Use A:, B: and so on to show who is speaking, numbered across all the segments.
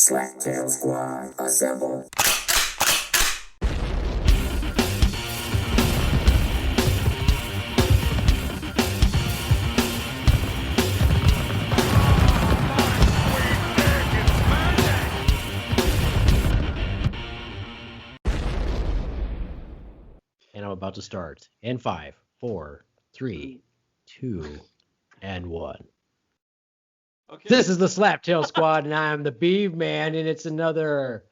A: Slacktail Squad, assemble.
B: And I'm about to start. In 5, 4, 3, 2, and 1.
C: Okay.
B: This is the Slaptail Squad, and I'm the Beaveman, and it's another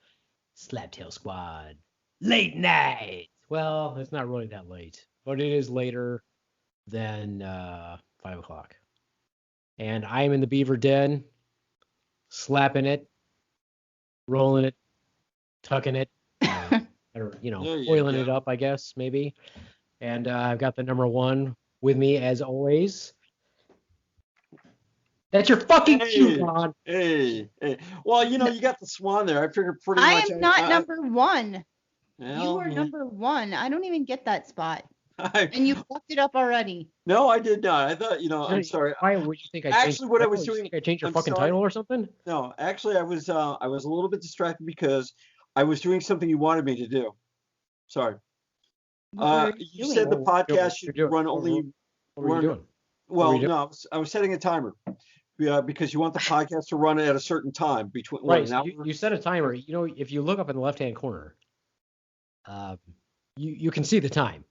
B: Slaptail Squad late night. Well, it's not really that late, but it is later than 5 o'clock. And I am in the beaver den, slapping it, rolling it, tucking it, or, oiling it up, I guess, maybe. And I've got the number one with me, as always. That's your fucking cue, Ron.
C: Hey. Well, you got the Swan there. I figured pretty
D: I
C: much.
D: am not number one.
C: Well,
D: You are number one. I don't even get that spot.
C: I,
D: And you fucked it up already.
C: no, I did not. I thought, I'm sorry.
B: Why would you think I changed?
C: Actually, what I was
B: You
C: doing.
B: think I changed your
C: I'm
B: fucking
C: sorry.
B: title or something?
C: No, actually, I was a little bit distracted because I was doing something you wanted me to do. Sorry.
D: What
C: You
D: doing?
C: said the
B: What
C: podcast should run only.
B: What were you doing?
C: Well,
B: were you doing?
C: no, I was setting a timer. Because you want the podcast to run at a certain time between
B: Right.
C: an
B: So
C: hour.
B: you set a timer. If you look up in the left-hand corner, you can see the time.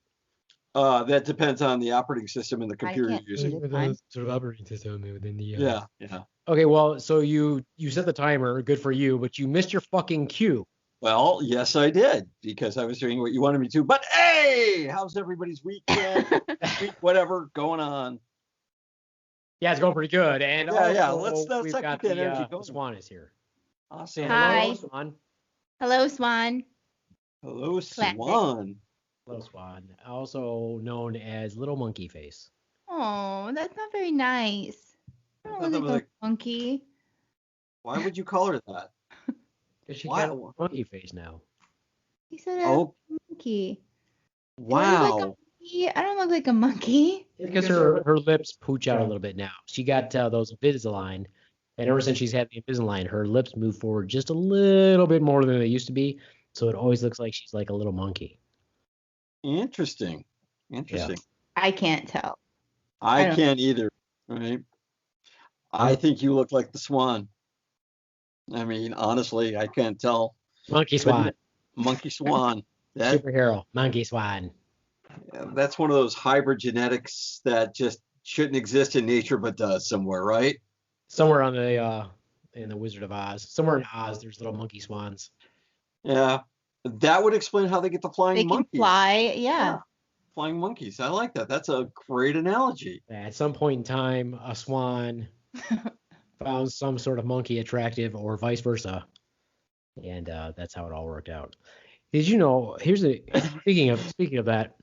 C: That depends on the operating system and the computer
D: can't
C: you're
D: see
C: using.
D: the time.
B: Sort of operating system within the.
C: Yeah.
B: Okay, well, so you set the timer. Good for you, but you missed your fucking cue.
C: Well, yes, I did because I was doing what you wanted me to. But hey, how's everybody's weekend, week, whatever going on?
B: Yeah, it's going pretty good. And
C: Yeah.
B: also,
C: Let's
B: we've
C: keep
B: got
C: the energy
B: the
C: going.
B: Swan is here.
C: Awesome.
B: Say
D: Hi.
B: hello, Swan.
D: Hello, Swan.
C: Hello,
D: Classic.
C: Swan.
B: Hello, Swan. Also known as Little Monkey Face.
D: Oh, that's not very nice. I
C: I thought
D: don't
C: that
D: look
C: was
D: like a monkey.
C: Why would you call her that?
B: Because she
C: Why-
B: got a monkey face now.
D: He said
C: Oh,
D: a monkey.
C: wow.
D: I don't look like a monkey.
B: Because her lips pooch out a little bit now. She got those Invisalign, and ever since she's had the Invisalign, her lips move forward just a little bit more than they used to be. So it always looks like she's like a little monkey.
C: Interesting.
D: I can't tell.
C: I
D: don't-
C: can't either. Right. I think you look like the Swan. I mean, honestly, I can't tell.
B: Monkey Swan.
C: Monkey Swan. That
B: Superhero. Monkey Swan.
C: that's one of those hybrid genetics that just shouldn't exist in nature, but does somewhere, right?
B: Somewhere on in the Wizard of Oz. Somewhere in Oz, there's little monkey swans.
C: Yeah. That would explain how they get the flying
D: They can
C: monkeys.
D: fly. Yeah.
C: Flying monkeys. I like that. That's a great analogy.
B: At some point in time, a swan found some sort of monkey attractive, or vice versa, and that's how it all worked out. Did you know? Speaking of that,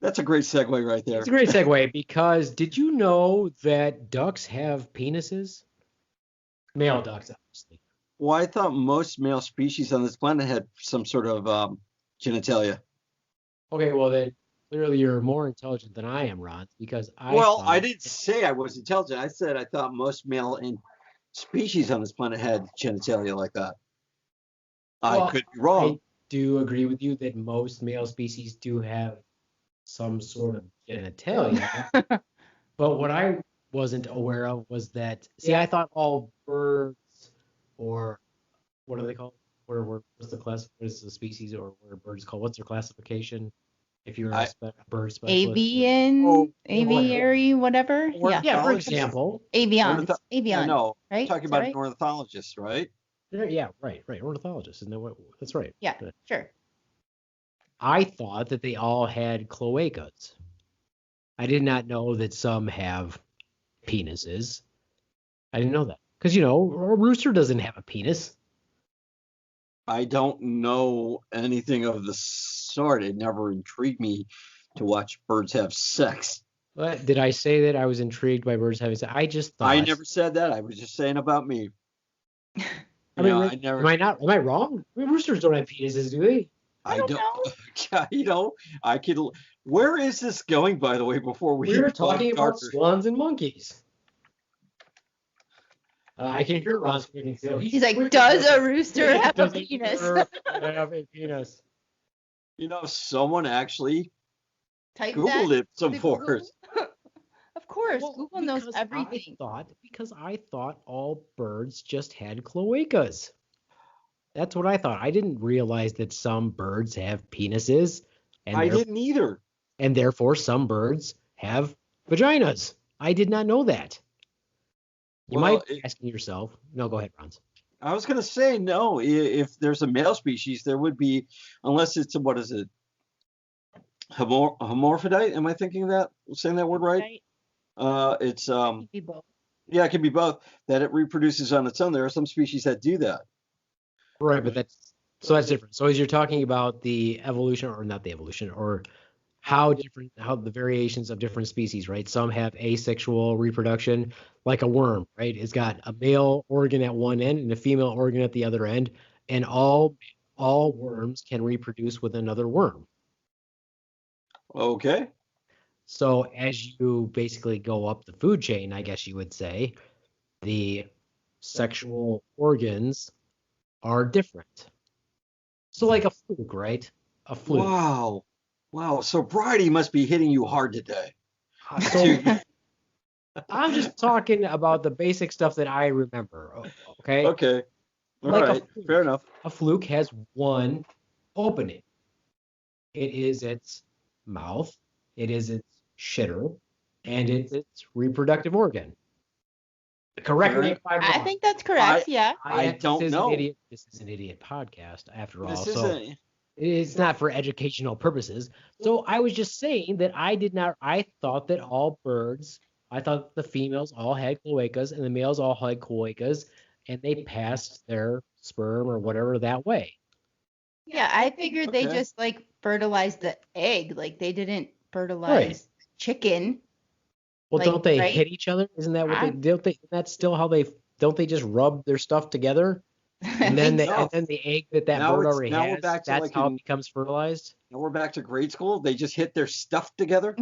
C: That's a great segue right there.
B: it's a great segue because did you know that ducks have penises? Male ducks, obviously.
C: Well, I thought most male species on this planet had some sort of genitalia.
B: Okay, well then clearly you're more intelligent than I am, Ron, because I
C: I didn't say I was intelligent. I said I thought most male species on this planet had genitalia like that.
B: Well,
C: I could be wrong.
B: I do agree with you that most male species do have some sort of genitalia. But what I wasn't aware of was that, I thought all birds, or what are they called? What's the class? What is the species, or what are birds called? What's their classification? If you're a bird specialist.
D: Avian, aviary, whatever. Yeah.
B: Yeah, for example.
D: Avian. Avian.
C: No,
D: Right?
C: talking
D: Is that
C: about
D: right?
C: an ornithologist, right?
B: Yeah, right. Ornithologist. Isn't that what? That's right.
D: Yeah, sure.
B: I thought that they all had cloacas. I did not know that some have penises. I didn't know that. Because, a rooster doesn't have a penis.
C: I don't know anything of the sort. It never intrigued me to watch birds have sex.
B: But did I say that I was intrigued by birds having sex? I just thought.
C: I never said that. I was just saying about me.
B: I mean,
C: I never.
B: am I wrong? I mean, roosters don't have penises, do they?
D: I don't know.
C: I could. Where is this going, by the way? Before we
B: We're
C: go
B: talking about
C: darker?
B: swans and monkeys. I can hear Ron speaking still.
D: He's like, does a rooster have a
B: Does
D: penis?
B: rooster have a penis?
C: You know, someone actually
D: Type
C: Googled
D: that.
C: it some
D: to
C: for
D: Google.
C: us.
D: Of course,
B: Well,
D: Google knows
B: because
D: everything.
B: Because I thought all birds just had cloacas. That's what I thought. I didn't realize that some birds have penises,
C: I didn't either.
B: and therefore some birds have vaginas. I did not know that. You
C: Well,
B: might be asking yourself. No, go ahead, Ronz.
C: I was going to say no. If there's a male species, there would be, unless it's what is it? Hermaphrodite? Am I thinking that? Saying that word right? It's
D: Could be both.
C: yeah, it can be both. That it reproduces on its own. There are some species that do that.
B: Right, but that's different. So as you're talking about the evolution, or not the evolution, or how the variations of different species, right? Some have asexual reproduction, like a worm, right? It's got a male organ at one end and a female organ at the other end, and all worms can reproduce with another worm.
C: Okay.
B: So as you basically go up the food chain, I guess you would say, the sexual organs are different. So like a fluke, right? A fluke.
C: Wow. Wow. So Bridie must be hitting you hard today.
B: So I'm just talking about the basic stuff that I remember. Okay.
C: Okay. All
B: Like
C: right. Fair enough.
B: A fluke has one opening. It is its mouth, it is its shitter, and it's its reproductive organ. Correct me if I'm wrong.
D: I think that's correct. Yeah.
C: I don't know.
B: This is an idiot podcast, after all.
C: This is
B: So it's not for educational purposes. So I was just saying that I thought that all birds, I thought the females all had cloacas and the males all had cloacas, and they passed their sperm or whatever that way.
D: Yeah, I figured they
C: Okay.
D: just like fertilized the egg. Like they didn't fertilize chicken.
B: Well,
D: Like,
B: don't they
D: right?
B: hit each other? Isn't that what
D: I-
B: that's still how don't they just rub their stuff together? And then
C: think so.
B: the egg that
C: Now
B: bird
C: it's-
B: already
C: now we're
B: has,
C: back to
B: that's
C: like
B: how
C: in-
B: it becomes fertilized?
C: Now we're back to grade school. They just hit their stuff together.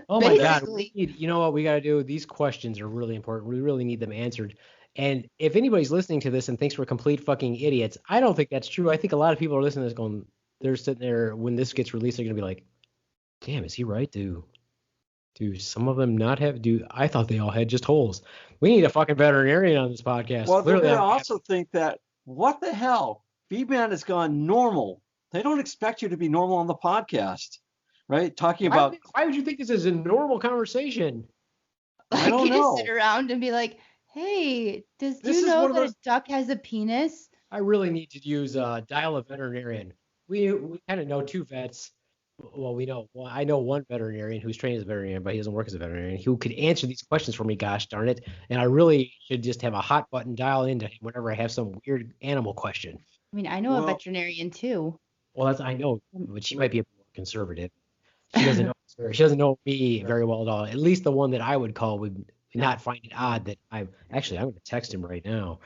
B: Oh my God.
D: Basically.
B: You know what we got to do? These questions are really important. We really need them answered. And if anybody's listening to this and thinks we're complete fucking idiots, I don't think that's true. I think a lot of people are listening to this going, they're sitting there when this gets released, they're going to be like, damn, is he right? Do some of them not have, I thought they all had just holes. We need a fucking veterinarian on this podcast.
C: Well, they're
B: Clearly,
C: going to also think that, what the hell? Beaveman has gone normal. They don't expect you to be normal on the podcast, right? Talking about,
B: why would you think this is a normal conversation?
D: Like
C: I don't
D: you
C: know.
D: just sit around and be like, "Hey, do
C: This
D: you
C: is
D: know
C: one of
D: that
C: those-
D: a duck has a penis?"
B: I really need to use dial a veterinarian. We kind of know two vets. Well, I know one veterinarian who's trained as a veterinarian, but he doesn't work as a veterinarian, who could answer these questions for me, gosh darn it. And I really should just have a hot button dial into him whenever I have some weird animal question.
D: I mean, I know
C: Well-
D: a veterinarian too.
B: Well, I know, but she might be a bit more conservative. She doesn't know. She doesn't know me very well at all. At least the one that I would call would not find it odd that I'm going to text him right now.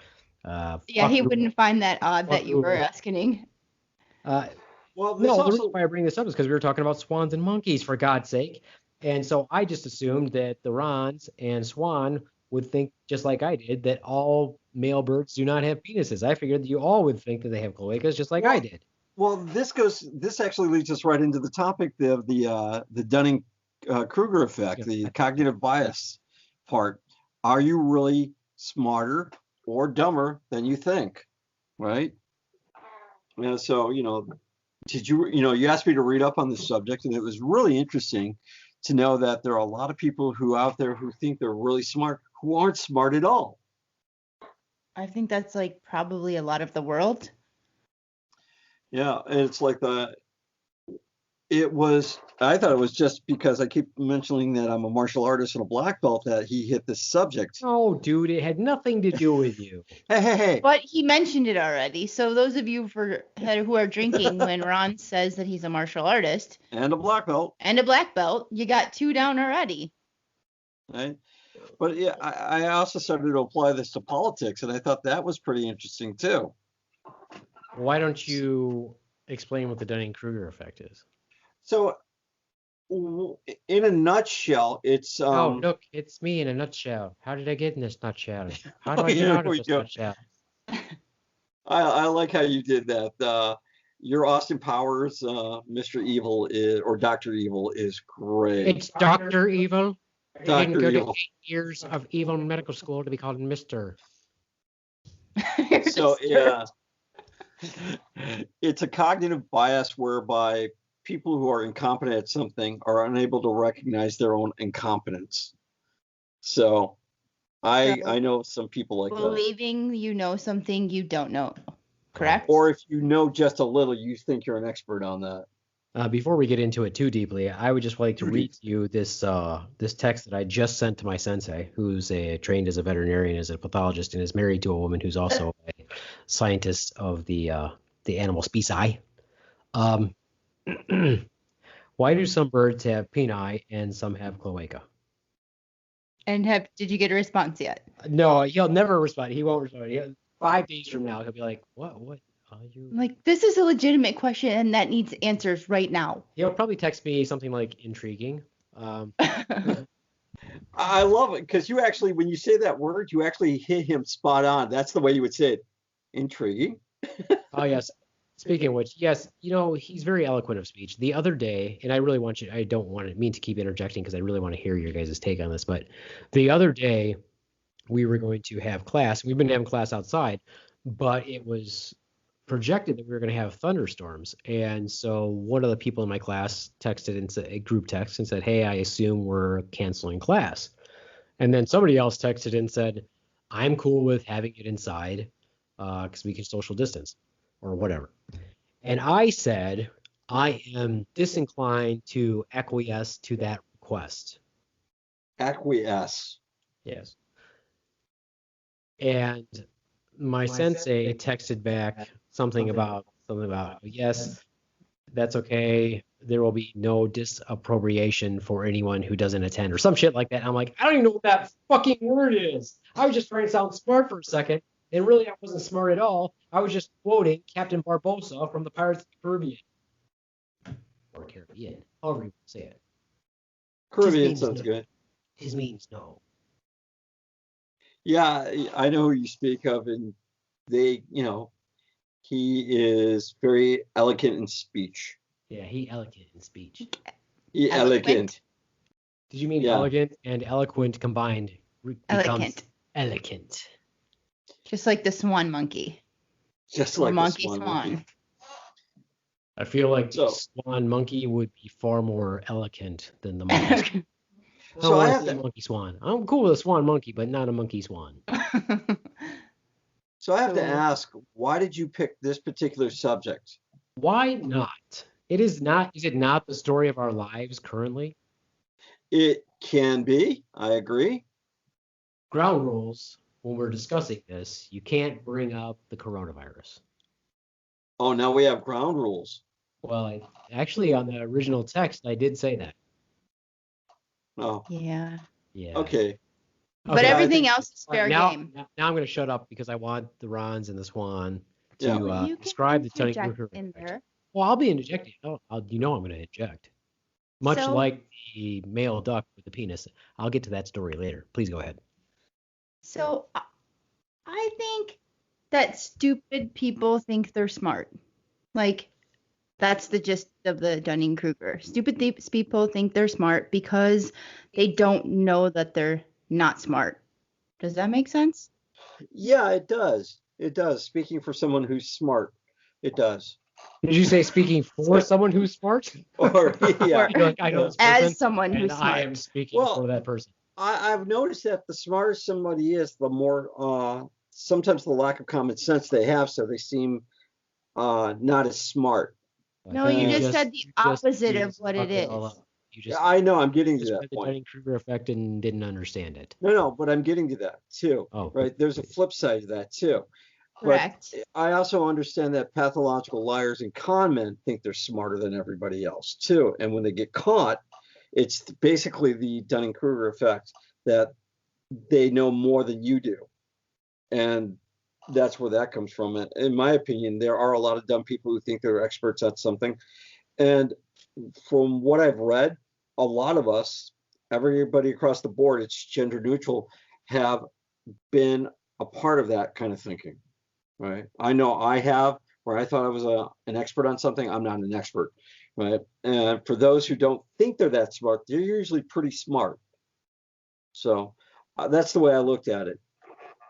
D: Yeah,
B: Fuck
D: he
B: Rudolph.
D: wouldn't find that odd that you were
B: Rudolph.
D: asking.
C: well, this
B: No, the
C: also,
B: reason why I bring this up is because we were talking about swans and monkeys, for God's sake. And so I just assumed that the Ronz and Swan would think, just like I did, that all male birds do not have penises. I figured that you all would think that they have cloacas, just like I did.
C: well, this actually leads us right into the topic of the Dunning-Kruger effect, the cognitive bias part. Are you really smarter or dumber than you think, right? And so, you asked me to read up on this subject, and it was really interesting to know that there are a lot of people out there who think they're really smart who aren't smart at all.
D: I think that's like probably a lot of the world.
C: Yeah, and it's like I thought it was just because I keep mentioning that I'm a martial artist and a black belt that he hit this subject.
B: Oh, dude, it had nothing to do with you.
C: Hey.
D: But he mentioned it already. So those of you who are drinking when Ron says that he's a martial artist
C: And a black belt,
D: and a black belt, you got 2 down already.
C: right? But yeah, I also started to apply this to politics, and I thought that was pretty interesting too.
B: Why don't you explain what the Dunning-Kruger effect is?
C: So in a nutshell, it's
B: Oh, look, it's me in a nutshell. How did I get in this nutshell? How do
C: Oh,
B: I get
C: yeah,
B: out of
C: we
B: this
C: go.
B: nutshell?
C: I like how you did that. Your Austin Powers, Mr. Evil or Dr. Evil is great.
B: It's Dr. Evil. I didn't
C: Dr.
B: go to
C: Evil.
B: 8 years of evil medical school to be called Mr.
C: So yeah, it's a cognitive bias whereby people who are incompetent at something are unable to recognize their own incompetence. So I know some people like that.
D: Believing you know something you don't know, correct?
C: Or if you know just a little, you think you're an expert on that.
B: Before we get into it too deeply, I would just like to read to you this text that I just sent to my sensei, who's trained as a veterinarian, as a pathologist, and is married to a woman who's also a scientist of the animal species. Why do some birds have peni and some have cloaca?
D: And did you get a response yet?
B: No, he'll never respond. He won't respond. 5 days from now, he'll be like, "What are you?"
D: Like, this is a legitimate question and that needs answers right now.
B: He'll probably text me something like intriguing.
C: I love it because you actually, when you say that word, you actually hit him spot on. That's the way you would say it. Intriguing.
B: Oh, yes. Speaking of which, yes, he's very eloquent of speech. The other day, and I really want you, I don't mean to keep interjecting because I really want to hear your guys' take on this, but the other day we were going to have class. We've been having class outside, but it was projected that we were going to have thunderstorms. And so one of the people in my class texted and said, a group text, and said, "Hey, I assume we're canceling class." And then somebody else texted and said, "I'm cool with having it inside because we can social distance," or whatever. And I said, I am disinclined to acquiesce to that request.
C: Acquiesce.
B: Yes. And my sensei texted back something about, yes, that's okay. There will be no disappropriation for anyone who doesn't attend, or some shit like that. And I'm like, I don't even know what that fucking word is. I was just trying to sound smart for a second. And really, I wasn't smart at all. I was just quoting Captain Barbossa from the Pirates of the Caribbean. Or Caribbean, however you want to say it.
C: Caribbean sounds good.
B: His means no.
C: Yeah, I know who you speak of, and he is very elegant in speech.
B: Yeah, he elegant in speech.
C: Elegant.
B: Did you mean elegant and eloquent combined becomes elegant?
D: Just like the swan monkey.
C: Just like
D: monkey
C: the
D: swan.
B: I feel like the swan monkey would be far more elegant than the monkey.
C: So I have
B: the monkey swan. I'm cool with a swan monkey, but not a monkey swan.
C: So I have to ask, why did you pick this particular subject?
B: Why not? Is it not the story of our lives currently?
C: It can be. I agree.
B: Ground rules, when we're discussing this, you can't bring up the coronavirus.
C: Oh, now we have ground rules.
B: Well, actually, on the original text, I did say that.
C: Oh.
D: Yeah.
B: Yeah.
C: Okay.
D: But everything else is fair game.
B: Now I'm going to shut up because I want the Ronz and the Swan to
D: You
B: describe the
D: can
B: Dunning-Kruger
D: in
B: effect.
D: there.
B: Well, I'll be interjecting. I'm going to inject. Much like the male duck with the penis. I'll get to that story later. Please go ahead.
D: So I think that stupid people think they're smart. Like, that's the gist of the Dunning-Kruger. Stupid people think they're smart because they don't know that they're not smart. Does that make sense?
C: Yeah, it does. It does. Speaking for someone who's smart, it does.
B: Did you say speaking for someone who's smart?
C: Or yeah,
B: I know this person,
D: as someone who's smart.
B: I am speaking for that person.
C: I've noticed that the smarter somebody is, the more sometimes the lack of common sense they have, so they seem not as smart.
D: No, you just said the opposite of what it is.
C: I know, I'm getting to that
B: the
C: point.
B: Dunning-Kruger effect and didn't understand it.
C: No, but I'm getting to that too.
B: Oh,
C: right. There's a flip side to that too.
D: Correct.
C: But I also understand that pathological liars and con men think they're smarter than everybody else too. And when they get caught, it's basically the Dunning-Kruger effect, that they know more than you do. And that's where that comes from. And in my opinion, there are a lot of dumb people who think they're experts at something. And from what I've read, a lot of us, everybody across the board, it's gender neutral, have been a part of that kind of thinking, right? I know I have, where I thought I was an expert on something. I'm not an expert, right? And for those who don't think they're that smart, they're usually pretty smart. So that's the way I looked at it.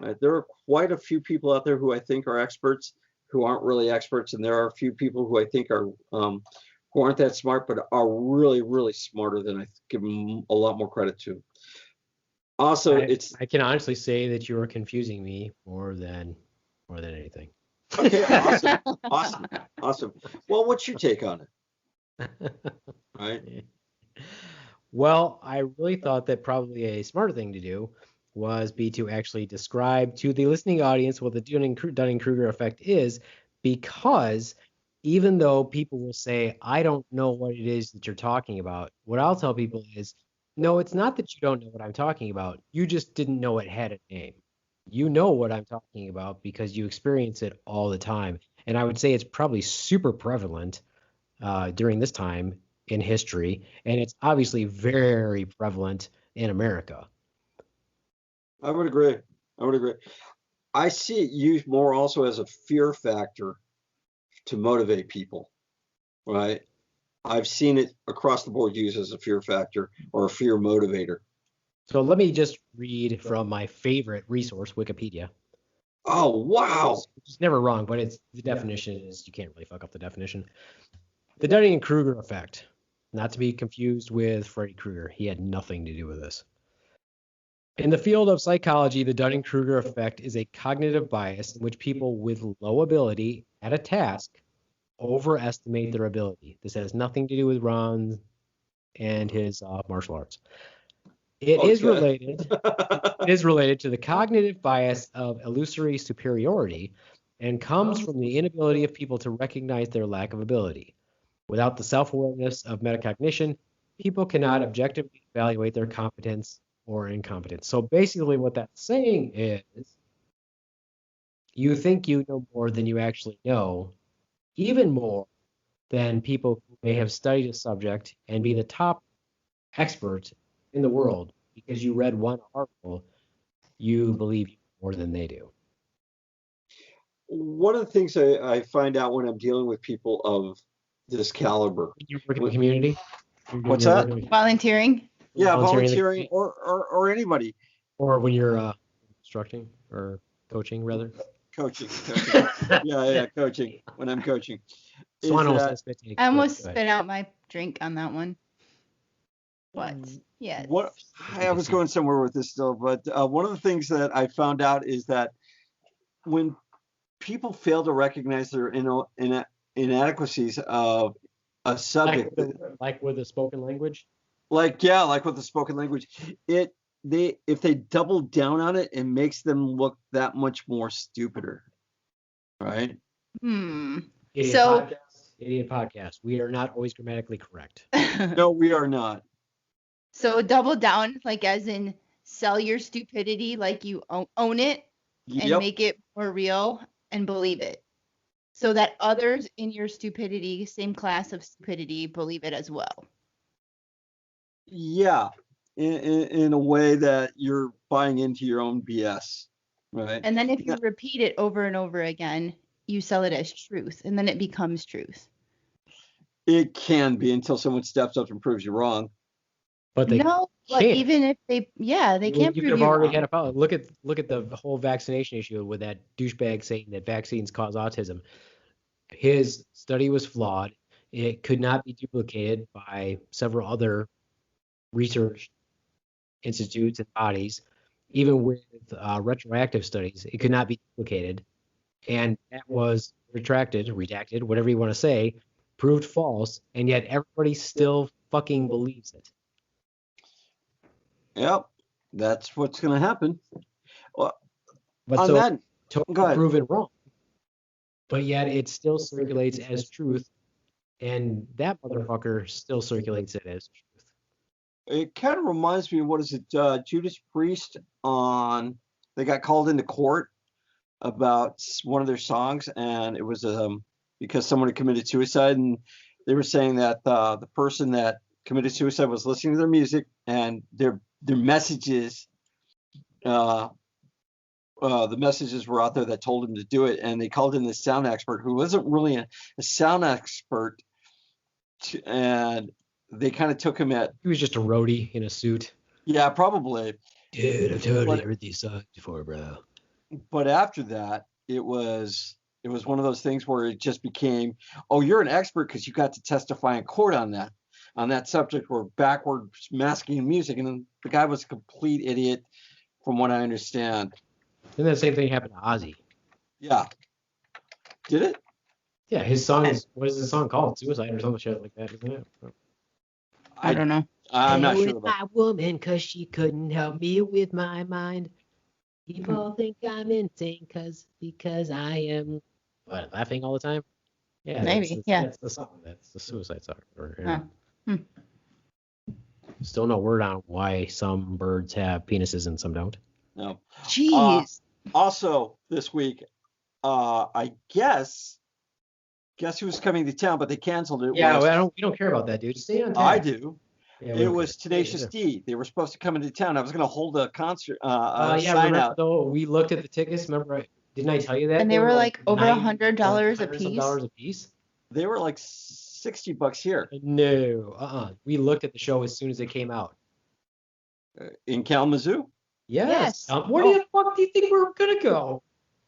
C: Right? There are quite a few people out there who I think are experts who aren't really experts, and there are a few people who I think are who aren't that smart, but are really, really smarter than I give them a lot more credit to. Also,
B: I can honestly say that you are confusing me more than anything.
C: Okay, awesome. Well, what's your take on it? Right.
B: Well, I really thought that probably a smarter thing to do was to actually describe to the listening audience what the Dunning-Kruger effect is, because even though people will say, I don't know what it is that you're talking about, what I'll tell people is, no, it's not that you don't know what I'm talking about. You just didn't know it had a name. You know what I'm talking about because you experience it all the time. And I would say it's probably super prevalent during this time in history, and it's obviously very prevalent in America.
C: I would agree. I see it used more also as a fear factor to motivate people, right? I've seen it across the board used as a fear factor or a fear motivator.
B: So let me just read from my favorite resource, Wikipedia.
C: Oh, wow.
B: It's never wrong, but it's the definition is you can't really fuck up the definition. The Dunning-Kruger effect, not to be confused with Freddy Krueger. He had nothing to do with this. In the field of psychology, the Dunning-Kruger effect is a cognitive bias in which people with low ability at a task overestimate their ability. This has nothing to do with Ron and his martial arts. It is related to the cognitive bias of illusory superiority and comes from the inability of people to recognize their lack of ability. Without the self-awareness of metacognition, people cannot objectively evaluate their competence or incompetence. So basically what that's saying is you think you know more than you actually know, even more than people who may have studied a subject and be the top expert in the world because you read one article, you believe more than they do.
C: One of the things I find out when I'm dealing with people of this caliber.
B: You work in the community?
C: What's that?
D: Volunteering?
C: Yeah, volunteering or anybody.
B: Or when you're instructing or coaching, rather.
C: Coaching. yeah, coaching. When I'm coaching.
B: Swan
D: I almost spit out my drink on that one. What? Yeah.
C: What? I was going somewhere with this still, but one of the things that I found out is that when people fail to recognize their inadequacies of a subject,
B: like with the spoken language,
C: like with the spoken language, if they double down on it, it makes them look that much more stupider, right?
B: Idiot podcast. We are not always grammatically correct.
C: No, we are not.
D: So double down, like as in sell your stupidity, like you own it and make it more real and believe it. So that others in your stupidity, same class of stupidity, believe it as well.
C: Yeah, in a way that you're buying into your own BS, right?
D: And then if you repeat it over and over again, you sell it as truth, and then it becomes truth.
C: It can be until someone steps up and proves you wrong.
B: But they
D: can't. Even if they can't prove you
B: already
D: wrong.
B: Had a look at the whole vaccination issue with that douchebag saying that vaccines cause autism. His study was flawed. It could not be duplicated by several other research institutes and bodies. Even with retroactive studies, it could not be duplicated. And that was redacted, whatever you want to say, proved false, and yet everybody still fucking believes it.
C: Yep, that's what's going to happen. Well,
B: but so totally proven wrong. But yet it still circulates as truth, and that motherfucker still circulates it as truth.
C: It kind of reminds me of, what is it, Judas Priest they got called into court about one of their songs, and it was because someone had committed suicide, and they were saying that the person that committed suicide was listening to their music and their messages. The messages were out there that told him to do it, and they called in this sound expert who wasn't really a sound expert, and they kind of took him at.
B: He was just a roadie in a suit.
C: Yeah, probably.
B: Dude, I've totally heard these songs before, bro.
C: But after that, it was one of those things where it just became, oh, you're an expert because you got to testify in court on that subject, or backwards masking music, and then the guy was a complete idiot, from what I understand.
B: And the same thing happened to Ozzy.
C: Yeah. Did it?
B: Yeah, his song is, what is the song called? Suicide or some shit like that, isn't it?
D: I don't know.
C: I'm not
B: Stay
C: sure
B: with
C: about
B: my woman because she couldn't help me with my mind. People think I'm insane because I am laughing all the time. Yeah,
D: Maybe,
B: that's the song. That's the suicide song.
D: Oh.
B: Still no word on why some birds have penises and some don't.
C: No.
D: Jeez.
C: Also, this week, I guess who's coming to town, but they canceled it.
B: Yeah, we don't care about that, dude. Stay on task.
C: I do.
B: Yeah,
C: It was Tenacious D. They were supposed to come into town. I was going to hold a concert, sign
B: remember,
C: out.
B: though, we looked at the tickets. Remember, didn't I tell you that?
D: And they were like over $100 a
B: $100
D: piece.
B: $100 a piece?
C: They were like $60 here
B: No, We looked at the show as soon as it came out.
C: in Kalamazoo.
B: Yes.
D: Yes.
B: Where the fuck do you think we're gonna go?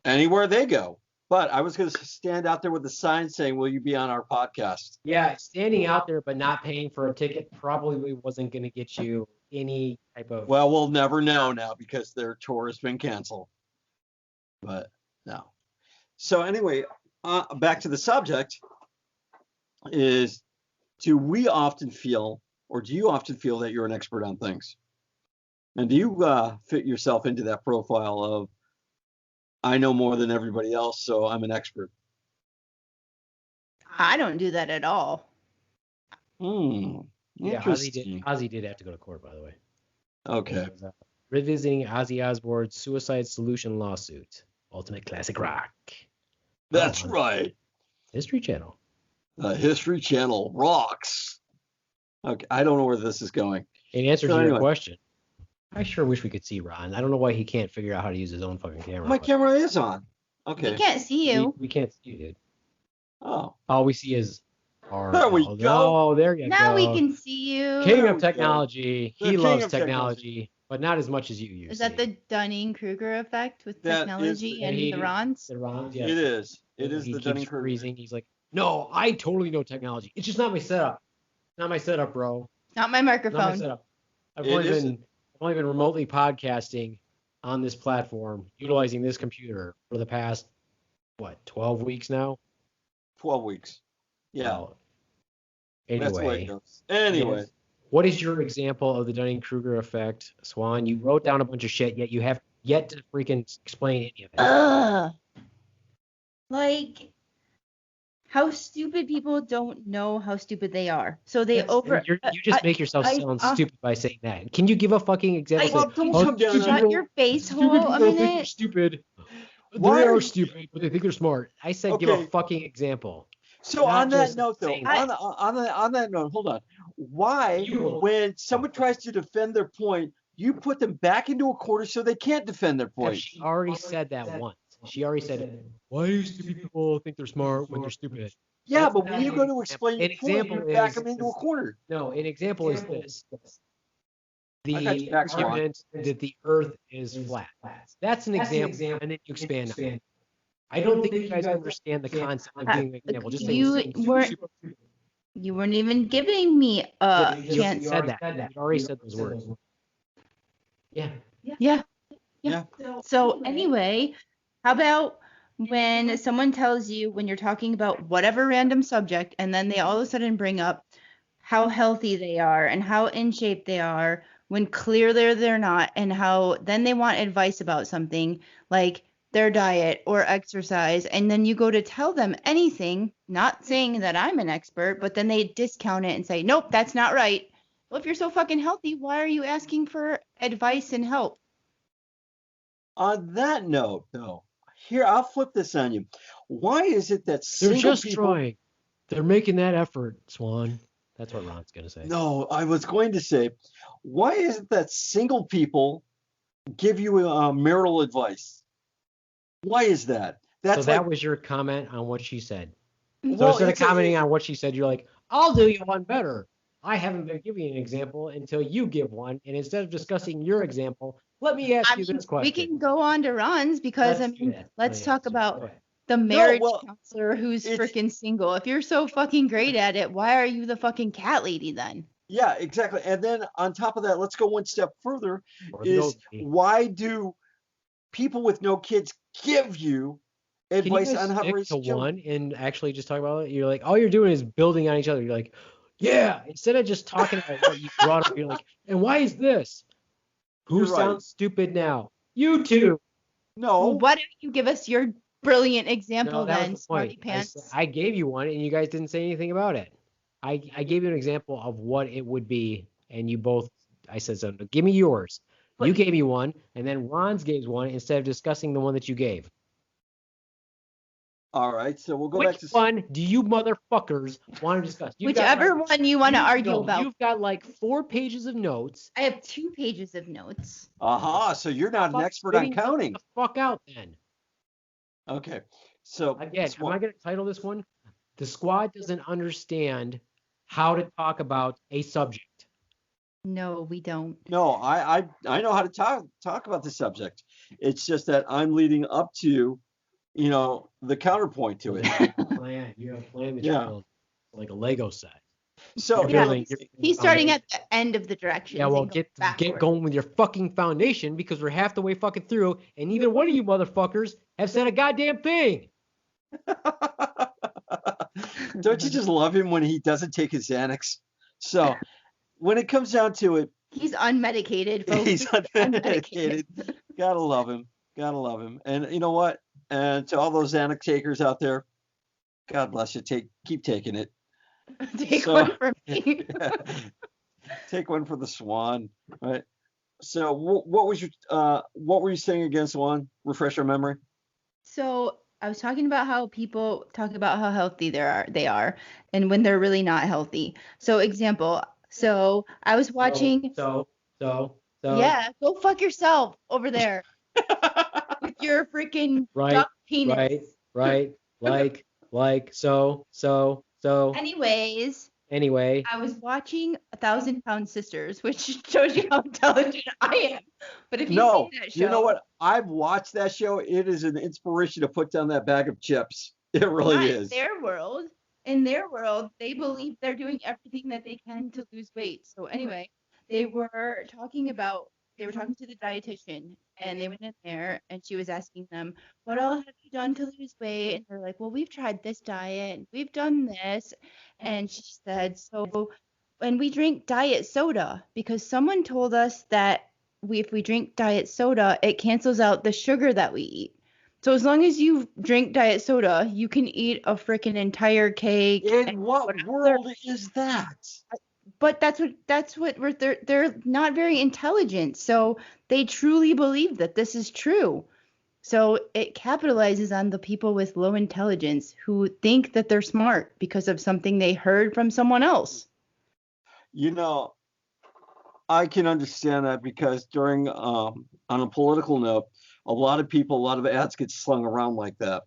C: Anywhere they go. But I was going to stand out there with a sign saying, "Will you be on our podcast?"
B: Yeah, standing out there but not paying for a ticket probably wasn't gonna get you any type of.
C: Well, we'll never know now because their tour has been canceled. But no. So anyway, back to the subject is, do you often feel that you're an expert on things? And do you fit yourself into that profile of, I know more than everybody else, so I'm an expert?
D: I don't do that at all.
B: Yeah,
C: Interesting.
B: Ozzy did have to go to court, by the way.
C: Okay.
B: It was, revisiting Ozzy Osbourne's suicide solution lawsuit. Ultimate classic rock.
C: That's right.
B: History Channel.
C: The History Channel rocks. Okay, I don't know where this is going.
B: In answer to
C: anyway.
B: your question, I sure wish we could see Ron. I don't know why he can't figure out how to use his own fucking camera.
C: My camera is on. Okay.
D: We can't see you.
B: We can't see you, dude.
C: Oh.
B: All we see is our.
C: There we go.
B: Oh, there you go.
D: Now we can see you.
B: King
C: There
B: of
C: we go.
B: technology.
C: The
B: He
C: king
B: loves
C: of
B: technology, but not as much as you.
D: Is that the Dunning-Kruger effect with
C: That
D: technology
C: is-
D: and the Rons?
B: The Ron, yeah.
C: It is. It is
B: He
C: the
B: keeps
C: Dunning-Kruger.
B: freezing. He's like, no, I totally know technology. It's just not my setup. Not my setup, bro.
D: Not my
B: Not my
D: microphone.
B: setup. I've
C: It
B: only
C: isn't.
B: been remotely podcasting on this platform, utilizing this computer for the past 12 weeks now.
C: 12 weeks. Yeah.
B: Well,
C: That's the way it
B: anyway,
C: goes. Anyway.
B: what is your example of the Dunning-Kruger effect, Swan? You wrote down a bunch of shit, yet you have yet to freaking explain any of it.
D: Like how stupid people don't know how stupid they are. So they
B: You just make yourself sound stupid by saying that. Can you give a fucking example?
C: Well, don't come down
D: Shut
C: on
D: your face
B: Stupid
D: hole a
B: people think you're
D: minute.
B: stupid.
C: Why
B: They
C: are
B: are
C: you-
B: stupid, but they think they're smart. I said give a
C: Okay.
B: fucking example.
C: So
B: Not
C: on that
B: just
C: note, though,
B: saying
C: on that note, hold on. Why,
B: You-
C: when someone tries to defend their point, you put them back into a corner so they can't defend their point?
B: She already said that once. She already said, why do stupid people think they're smart when they're stupid?
C: Yeah,
B: That's
C: but
B: not
C: when you
B: an
C: go to explain your
B: An
C: point,
B: example
C: you back
B: is-
C: them into a corner.
B: No, an example is this.
C: I got
B: The
C: your back, Swan.
B: argument that the earth is flat. That's an example, and then you expand on it. I don't think you guys understand the concept of giving an example. Just saying
D: You
B: something
D: weren't-
B: super-
D: You weren't even giving me a
B: You
D: chance.
B: said that. You already said those words. Yeah.
D: Yeah. So anyway, how about when someone tells you when you're talking about whatever random subject and then they all of a sudden bring up how healthy they are and how in shape they are when clearly they're not, and how then they want advice about something like their diet or exercise, and then you go to tell them anything, not saying that I'm an expert, but then they discount it and say, nope, that's not right. Well, if you're so fucking healthy, why are you asking for advice and help?
C: On that note, though, here, I'll flip this on you. Why is it that
B: They're
C: single
B: just
C: people...
B: trying. They're making that effort, Swan. That's what Ron's gonna say.
C: No, I was going to say, why is it that single people give you marital advice? Why is that?
B: So that was your comment on what she said. So
C: well,
B: instead of
C: it's a-
B: commenting on what she said, you're like, I'll do you one better. I haven't been giving you an example until you give one. And instead of discussing your example, let me ask you this
D: We
B: question.
D: can go on to Ron's because
B: Let's do that.
D: let's
B: Yeah,
D: talk
B: go
D: about
B: ahead.
D: the marriage
C: well,
D: counselor who's
C: it's-
D: freaking single. If you're so fucking great at it, why are you the fucking cat lady then?
C: Yeah, exactly. And then on top of that, let's go one step further.
B: Or the
C: Is
B: goat lady.
C: why do people with no kids give you
B: Can you
C: advice
B: guys
C: on how to
B: stick
C: raise
B: to
C: children?
B: one and actually just talk about it? You're like, all you're doing is building on each other. You're like, yeah. Instead of just talking about what you brought up, you're like, and why is this? Who
C: You're right.
B: sounds stupid now? You two.
C: No.
D: Well, why don't you give us your brilliant example
B: No, that
D: then,
B: was the
D: smarty
B: point.
D: pants?
B: I gave you one, and you guys didn't say anything about it. I gave you an example of what it would be, and you both, I said so. Give me yours.
D: But-
B: You gave me one, and then Ron's gave one instead of discussing the one that you gave.
C: All right, so we'll go back
B: Which
C: to
B: one do you motherfuckers want to discuss? You've got
D: Whichever
B: like-
D: one you want to argue
B: no,
D: about.
B: You've got like 4 pages of notes.
D: I have 2 pages of notes.
C: So you're not an
B: Fuck
C: expert on
B: spitting them
C: counting.
B: the fuck out then.
C: Okay, so
B: Again, am I going to title this one? The squad doesn't understand how to talk about a subject.
D: No, we don't.
C: no, I know how to talk about the subject. It's just that I'm leading up to, the counterpoint to it.
B: Plan. You have planned the
C: Yeah.
B: child like a Lego set.
C: So
D: Yeah,
B: building-
D: He's starting at the end of the directions.
B: Yeah, well,
D: and going
B: get
D: backward.
B: going with your fucking foundation because we're half the way fucking through, and even one of you motherfuckers have said a goddamn thing.
C: Don't you just love him when he doesn't take his Xanax? So when it comes down to it,
D: He's unmedicated, folks.
C: he's unmedicated. Gotta love him. Gotta love him. And you know what? And to all those Xanax takers out there, God bless you. Keep taking it.
D: Take
C: So-
D: one from me.
C: Take one for the Swan, right? So what were you saying again, Swan? Refresh our memory.
D: So I was talking about how people talk about how healthy they are, and when they're really not healthy. So example. So I was watching.
B: So.
D: Yeah, go fuck yourself over there with your freaking
B: Right,
D: duck penis.
B: Right. So.
D: Anyways,
B: Anyway,
D: I was watching 1,000-Pound Sisters, which shows you how intelligent I am. But if you
C: No,
D: see that show,
C: you know what? I've watched that show. It is an inspiration to put down that bag of chips. It really
D: not
C: is.
D: in their world, they believe they're doing everything that they can to lose weight. So anyway, they were talking to the dietitian, and they went in there and she was asking them, what all have you done to lose weight? And they're like, well, we've tried this diet and we've done this. And she said, and we drink diet soda because someone told us that if we drink diet soda, it cancels out the sugar that we eat. So as long as you drink diet soda, you can eat a freaking entire cake.
C: In what world is that?
D: But that's what they're not very intelligent. So they truly believe that this is true. So it capitalizes on the people with low intelligence who think that they're smart because of something they heard from someone else.
C: I can understand that because during on a political note, a lot of ads get slung around like that.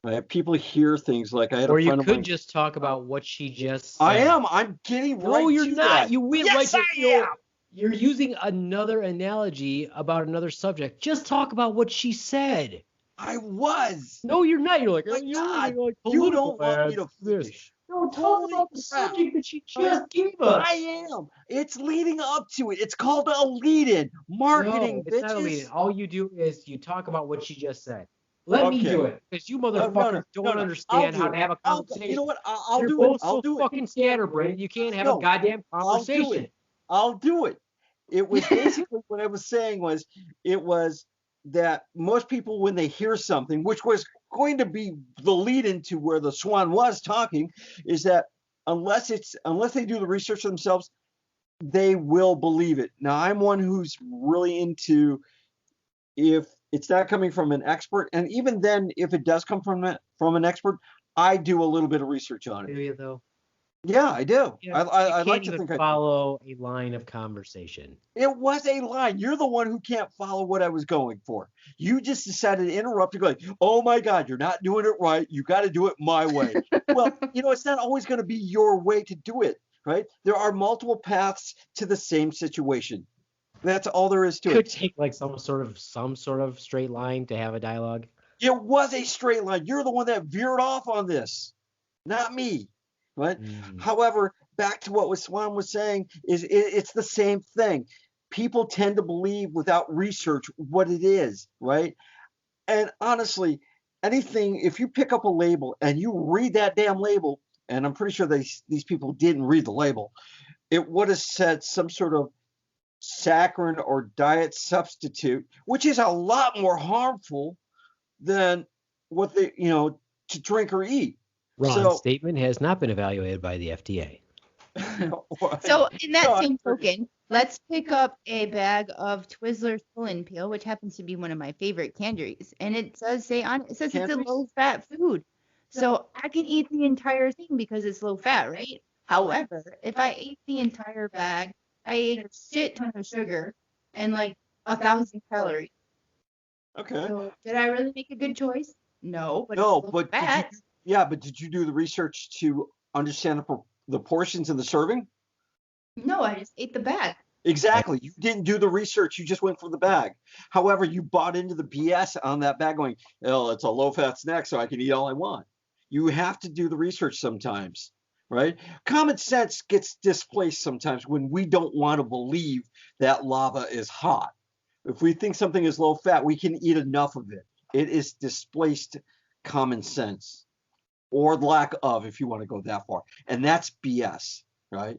C: Right? People hear things like I had
B: or
C: a
B: you
C: friend of
B: could
C: mine.
B: just talk about what she just said.
C: I'm getting right
B: No, you're
C: to
B: not.
C: that.
B: You went
C: Yes,
B: right
C: I
B: to
C: am.
B: You're using another analogy about another subject. Just talk about what she said.
C: I was.
B: No, you're not. You're like,
C: My
B: you're
C: God,
B: using, like
C: You
B: political
C: don't want me
B: ads,
C: to
B: this.
C: finish.
B: No, talk
C: Holy
B: about the
C: crap.
B: subject that she just gave us.
C: I am. It's leading up to it. It's called a lead-in. Marketing,
B: No, it's not a
C: bitches.
B: lead. All you do is you talk about what she just said. Let me
C: Okay.
B: do it, because you
C: No,
B: motherfuckers
C: no,
B: don't
C: I'll
B: understand
C: do
B: how
C: it.
B: to have a conversation.
C: You know what? I'll
B: You're
C: do
B: both
C: it. I'll
B: so
C: do it.
B: fucking scatterbrained, you can't have
C: No,
B: a goddamn
C: I'll do
B: conversation.
C: it. I'll do it. It was basically what I was saying was that most people, when they hear something, which was going to be the lead into where the Swan was talking, is that unless they do the research themselves, they will believe it. Now, I'm one who's really into if it's not coming from an expert, and even then, if it does come from an expert, I do a little bit of research on
B: Do
C: it.
B: you though?
C: Yeah, I do.
B: You
C: I
B: can't
C: like to
B: even
C: think I do.
B: follow a line of conversation.
C: It was a line. You're the one who can't follow what I was going for. You just decided to interrupt and go like, oh my God, you're not doing it right. You got to do it my way. Well, it's not always going to be your way to do it, right? There are multiple paths to the same situation. That's all there is to
B: Could
C: it.
B: take like some sort of straight line to have a dialogue.
C: It was a straight line. You're the one that veered off on this, not me, right? However, back to what Swan was saying is it's the same thing. People tend to believe without research what it is, right? And honestly, anything, if you pick up a label and you read that damn label, and I'm pretty sure these people didn't read the label, it would have said some sort of saccharin or diet substitute, which is a lot more harmful than what they, to drink or eat.
B: Ron's statement has not been evaluated by the FDA.
D: So in that same token, let's pick up a bag of Twizzlers pull-in peel, which happens to be one of my favorite candies, and it does say it's a low-fat food. So I can eat the entire thing because it's low fat, right? However, if I ate the entire bag, I ate a shit ton of sugar and like 1,000 calories.
C: Okay.
D: So did I really make a good choice? No, but
C: no,
D: it's
C: but
D: fat.
C: did you do the research to understand the portions in the serving?
D: No, I just ate the bag.
C: Exactly. You didn't do the research. You just went for the bag. However, you bought into the BS on that bag going, oh, it's a low-fat snack, so I can eat all I want. You have to do the research sometimes, right? Common sense gets displaced sometimes when we don't want to believe that lava is hot. If we think something is low-fat, we can eat enough of it. It is displaced common sense, or lack of, if you want to go that far. And that's BS, right?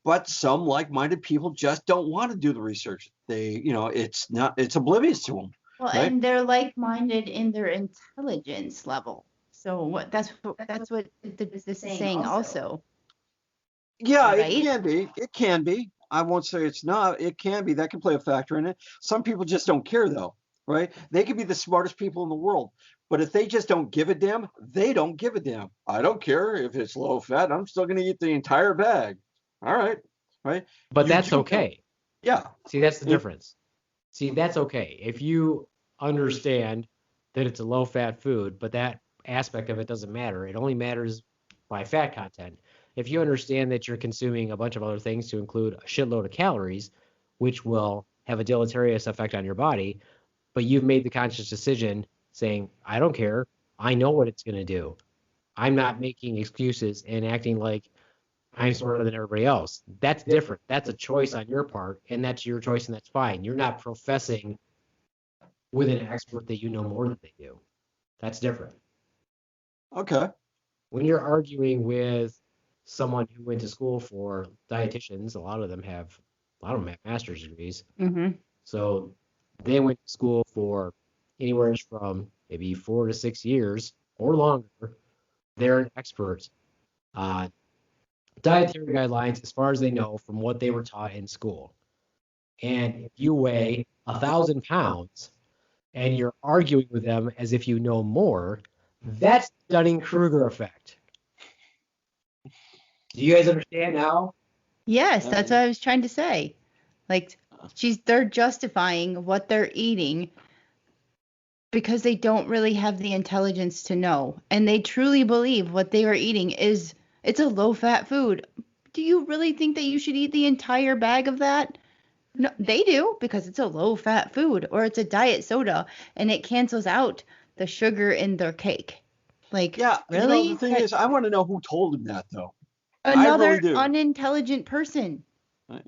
C: But some like-minded people just don't want to do the research. They, it's oblivious to them.
D: Well,
C: right?
D: and they're like-minded in their intelligence level. So that's what this is saying also.
C: Yeah,
D: right?
C: It can be. It can be. I won't say it's not. It can be. That can play a factor in it. Some people just don't care, though, right? They could be the smartest people in the world, but if they just don't give a damn, they don't give a damn. I don't care if it's low fat. I'm still going to eat the entire bag. All right, right?
B: But that's okay.
C: Yeah.
B: See, that's the difference. See, that's okay. If you understand that it's a low-fat food, but that aspect of it doesn't matter. It only matters by fat content. If you understand that you're consuming a bunch of other things to include a shitload of calories, which will have a deleterious effect on your body, but you've made the conscious decision saying, I don't care. I know what it's going to do. I'm not making excuses and acting like I'm smarter than everybody else. That's different. That's a choice on your part, and that's your choice, and that's fine. You're not professing with an expert that you know more than they do. That's different.
C: Okay.
B: When you're arguing with someone who went to school for dietitians, a lot of them have master's degrees.
D: Mm-hmm.
B: So they went to school for anywhere from maybe 4 to 6 years or longer. They're an expert. Dietary guidelines, as far as they know, from what they were taught in school. And if you weigh 1,000 pounds and you're arguing with them as if you know more, that's Dunning-Kruger effect. Do you guys understand now?
D: Yes, that's what I was trying to say. Like, they're justifying what they're eating because they don't really have the intelligence to know. And they truly believe what they are eating it's a low-fat food. Do you really think that you should eat the entire bag of that? No, they do, because it's a low-fat food, or it's a diet soda, and it cancels out the sugar in their cake. Like,
C: yeah,
D: really?
C: The thing is, I want to know who told him that, though.
D: Another unintelligent person.
C: Right.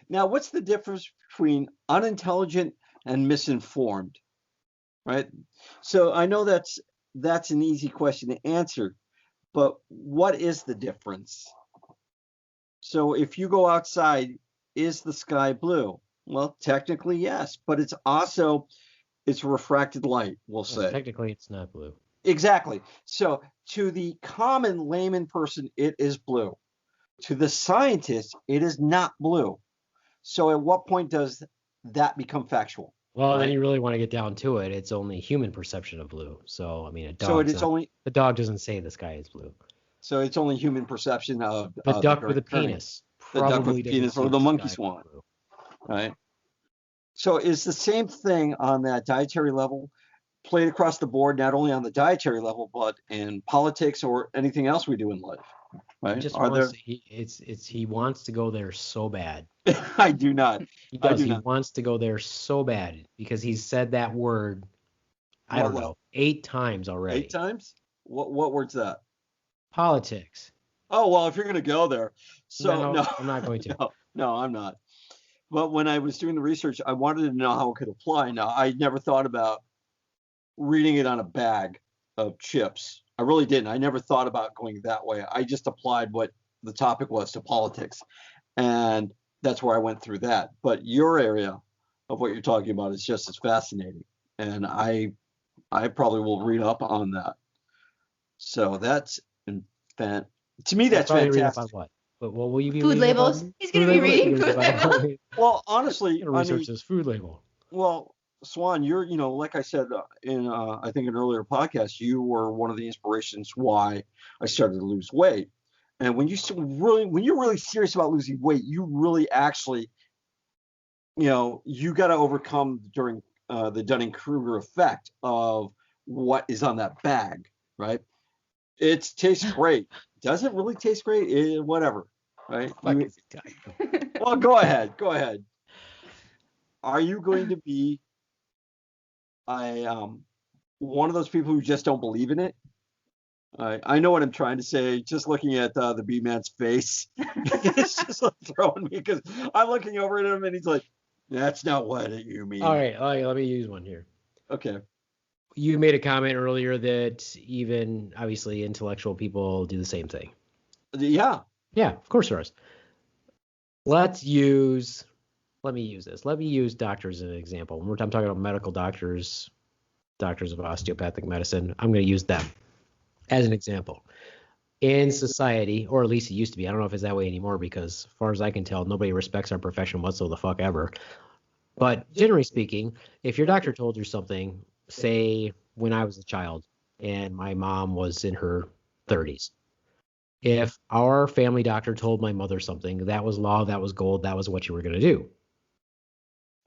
C: Now, what's the difference between unintelligent and misinformed? Right. So I know that's an easy question to answer, but what is the difference? So if you go outside, is the sky blue? Well, technically, yes, but it's refracted light, we'll say.
B: Technically, it's not blue.
C: Exactly. So to the common layman person, it is blue. To the scientist, it is not blue. So at what point does that become factual?
B: Well, then you really want to get down to it. It's only human perception of blue. So, I mean, the dog doesn't say the sky is blue.
C: So it's only human perception of
B: The duck with a
C: current.
B: penis.
C: The duck with
B: Probably
C: the
B: doesn't
C: penis
B: see
C: or the
B: what
C: monkey
B: guy's
C: swan.
B: through.
C: Right. So is the same thing on that dietary level played across the board, not only on the dietary level, but in politics or anything else we do in life?
B: He
C: Right?
B: just
C: Are there?
B: wants he wants to go there so bad.
C: I do not.
B: He
C: I
B: does.
C: do
B: He
C: not.
B: wants to go there so bad because he's said that word, I
C: What
B: don't
C: level?
B: know, 8 times already.
C: 8 times? What word's that?
B: Politics.
C: Oh, well, if you're going to go there. So, no,
B: I'm not going to.
C: no, I'm not. But when I was doing the research, I wanted to know how it could apply. Now, I never thought about reading it on a bag of chips. I really didn't. I never thought about going that way. I just applied what the topic was to politics. And that's where I went through that. But your area of what you're talking about is just as fascinating. And I probably will read up on that. So that's to me, that's
B: Probably read up
C: fantastic.
B: on what? But what will you be
D: Food
B: reading up
D: labels.
B: on?
D: He's going to be reading food labels.
C: Well, honestly,
B: Gonna research this food label.
C: Well, Swan, you're, like I said in I think an earlier podcast, you were one of the inspirations why I started to lose weight. And when you're really serious about losing weight, you really actually, you got to overcome during the Dunning-Kruger effect of what is on that bag, right? It tastes great. Does it really taste great? Whatever, right? Well, go ahead. Are you going to be one of those people who just don't believe in it? I know what I'm trying to say. Just looking at the Beaveman's face, it's just like throwing me because I'm looking over at him and he's like, "That's not what you mean."
B: All right, let me use one here.
C: Okay.
B: You made a comment earlier that even obviously intellectual people do the same thing.
C: Yeah.
B: Yeah, of course there is. Let me use this. Let me use doctors as an example. When I'm talking about medical doctors of osteopathic medicine, I'm going to use them as an example. In society, or at least it used to be, I don't know if it's that way anymore because as far as I can tell, nobody respects our profession whatsoever the fuck ever. But generally speaking, if your doctor told you something, say when I was a child and my mom was in her 30s, if our family doctor told my mother something, that was law, that was gold, that was what you were going to do.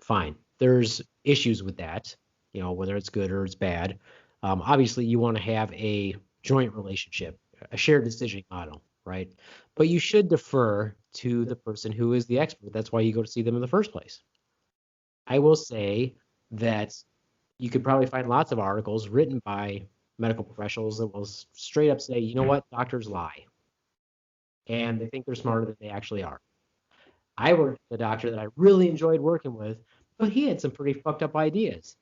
B: Fine. There's issues with that, whether it's good or it's bad. Obviously, you want to have a joint relationship, a shared decision model, right? But you should defer to the person who is the expert. That's why you go to see them in the first place. I will say that you could probably find lots of articles written by medical professionals that will straight up say, you know what, doctors lie. And they think they're smarter than they actually are. I worked with a doctor that I really enjoyed working with, but he had some pretty fucked up ideas.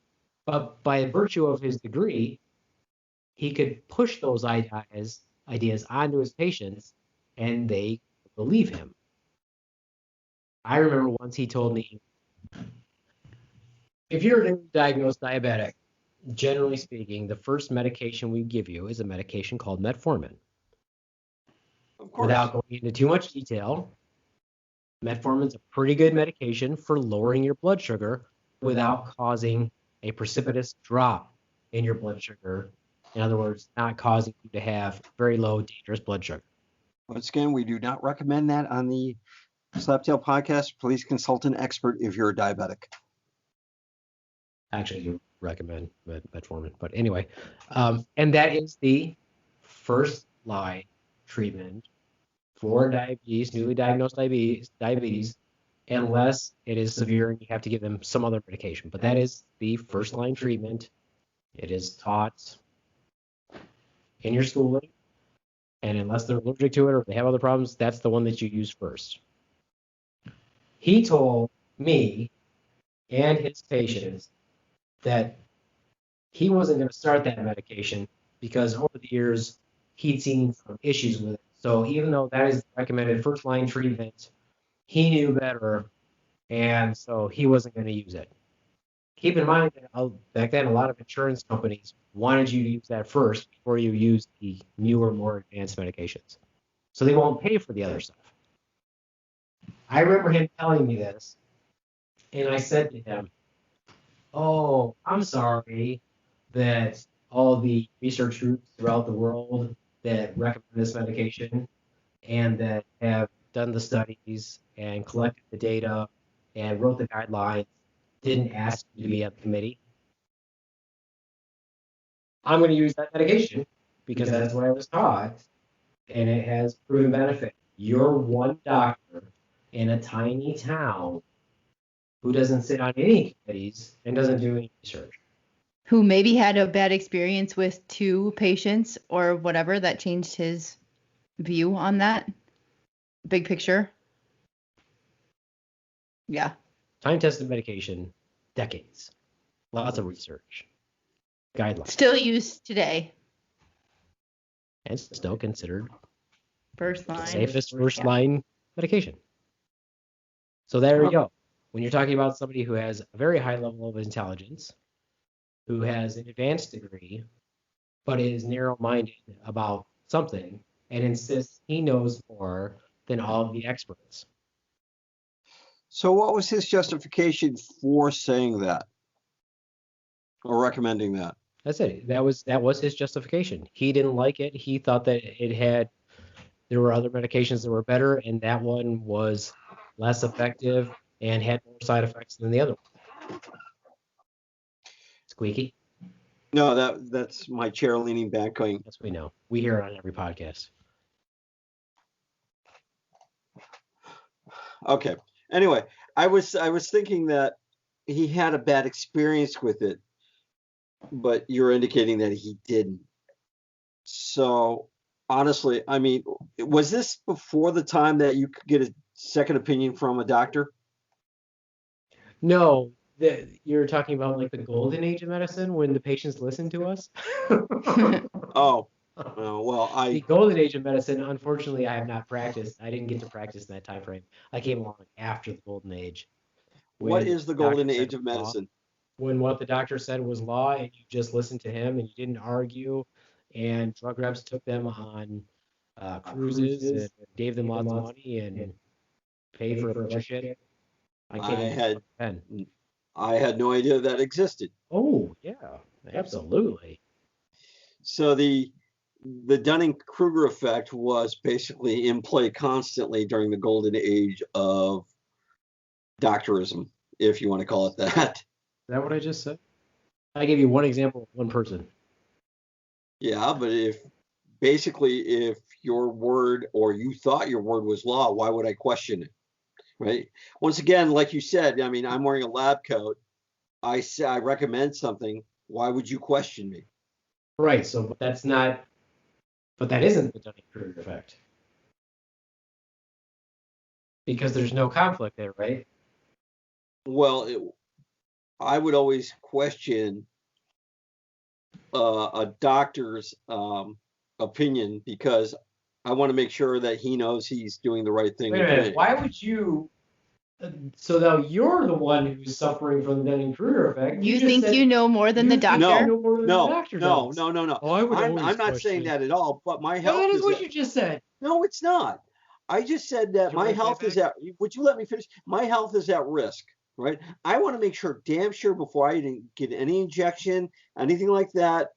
B: But by virtue of his degree, he could push those ideas onto his patients, and they believe him. I remember once he told me, if you're a diagnosed diabetic, generally speaking, the first medication we give you is a medication called metformin.
C: Of course.
B: Without going into too much detail, metformin's a pretty good medication for lowering your blood sugar without causing a precipitous drop in your blood sugar. In other words, not causing you to have very low, dangerous blood sugar.
C: Once again, we do not recommend that on the Slaptail podcast. Please consult an expert if you're a diabetic.
B: Actually, you recommend metformin. But anyway, and that is the first line treatment for diabetes, newly diagnosed diabetes, unless it is severe and you have to give them some other medication. But that is the first line treatment. It is taught in your schooling, and unless they're allergic to it or they have other problems, that's the one that you use first. He told me and his patients that he wasn't going to start that medication because over the years he'd seen some issues with it. So even though that is the recommended first line treatment, he knew better, and so he wasn't going to use it. Keep in mind that back then a lot of insurance companies wanted you to use that first before you use the newer, more advanced medications. So they won't pay for the other stuff. I remember him telling me this, and I said to him, "Oh, I'm sorry that all the research groups throughout the world that recommend this medication and that have done the studies and collected the data and wrote the guidelines didn't ask you to be on the committee. I'm going to use that medication because that's what I was taught, and it has proven benefit. You're one doctor in a tiny town who doesn't sit on any committees and doesn't do any research.
D: Who maybe had a bad experience with 2 patients or whatever that changed his view on that big picture. Yeah.
B: Time-tested medication, decades, lots of research, guidelines,
D: Still used today.
B: and still considered
D: First
B: the
D: line.
B: safest first-line medication. So there you go. When you're talking about somebody who has a very high level of intelligence, who has an advanced degree, but is narrow-minded about something and insists he knows more than all of the experts.
C: So what was his justification for saying that or recommending that?
B: That's it. That was his justification. He didn't like it. He thought that there were other medications that were better, and that one was less effective and had more side effects than the other one. Squeaky?
C: No, that's my chair leaning back going.
B: Yes, we know. We hear it on every podcast.
C: Okay. Anyway, I was thinking that he had a bad experience with it, but you're indicating that he didn't. So honestly, I mean, was this before the time that you could get a second opinion from a doctor?
B: No, you're talking about like the golden age of medicine when the patients listen to us?
C: Oh, well,
B: The golden age of medicine, unfortunately, I have not practiced. I didn't get to practice in that time frame. I came along after the golden age.
C: What
B: when
C: is the
B: the doctor
C: golden
B: said
C: age of
B: law.
C: medicine?
B: When what the doctor said was law and you just listened to him and you didn't argue, and drug reps took them on cruises and gave them lots of money and paid for a bunch of shit.
C: I had no idea that existed.
B: Oh, yeah, absolutely.
C: So the Dunning-Kruger effect was basically in play constantly during the golden age of doctorism, if you want to call it that.
B: Is that what I just said? I gave you one example of one person.
C: Yeah, but if your word or you thought your word was law, why would I question it? Right? Once again, like you said, I mean, I'm wearing a lab coat. I say I recommend something. Why would you question me?
B: Right. So, but that isn't the Dunning-Kruger effect. Because there's no conflict there, right?
C: Well, I would always question a doctor's opinion because I want to make sure that he knows he's doing the right thing.
B: Wait a minute. Why would you? So now you're the one who's suffering from the Dunning-Kruger effect.
D: You think you know more than the doctor?
C: No.
B: Oh, I would
C: I'm
B: always
C: not saying that at all. But my health.
B: That is what you just said.
C: No, it's not. I just said that my health is at. Would you let me finish? My health is at risk, right? I want to make sure, damn sure, before I get any injection, anything like that.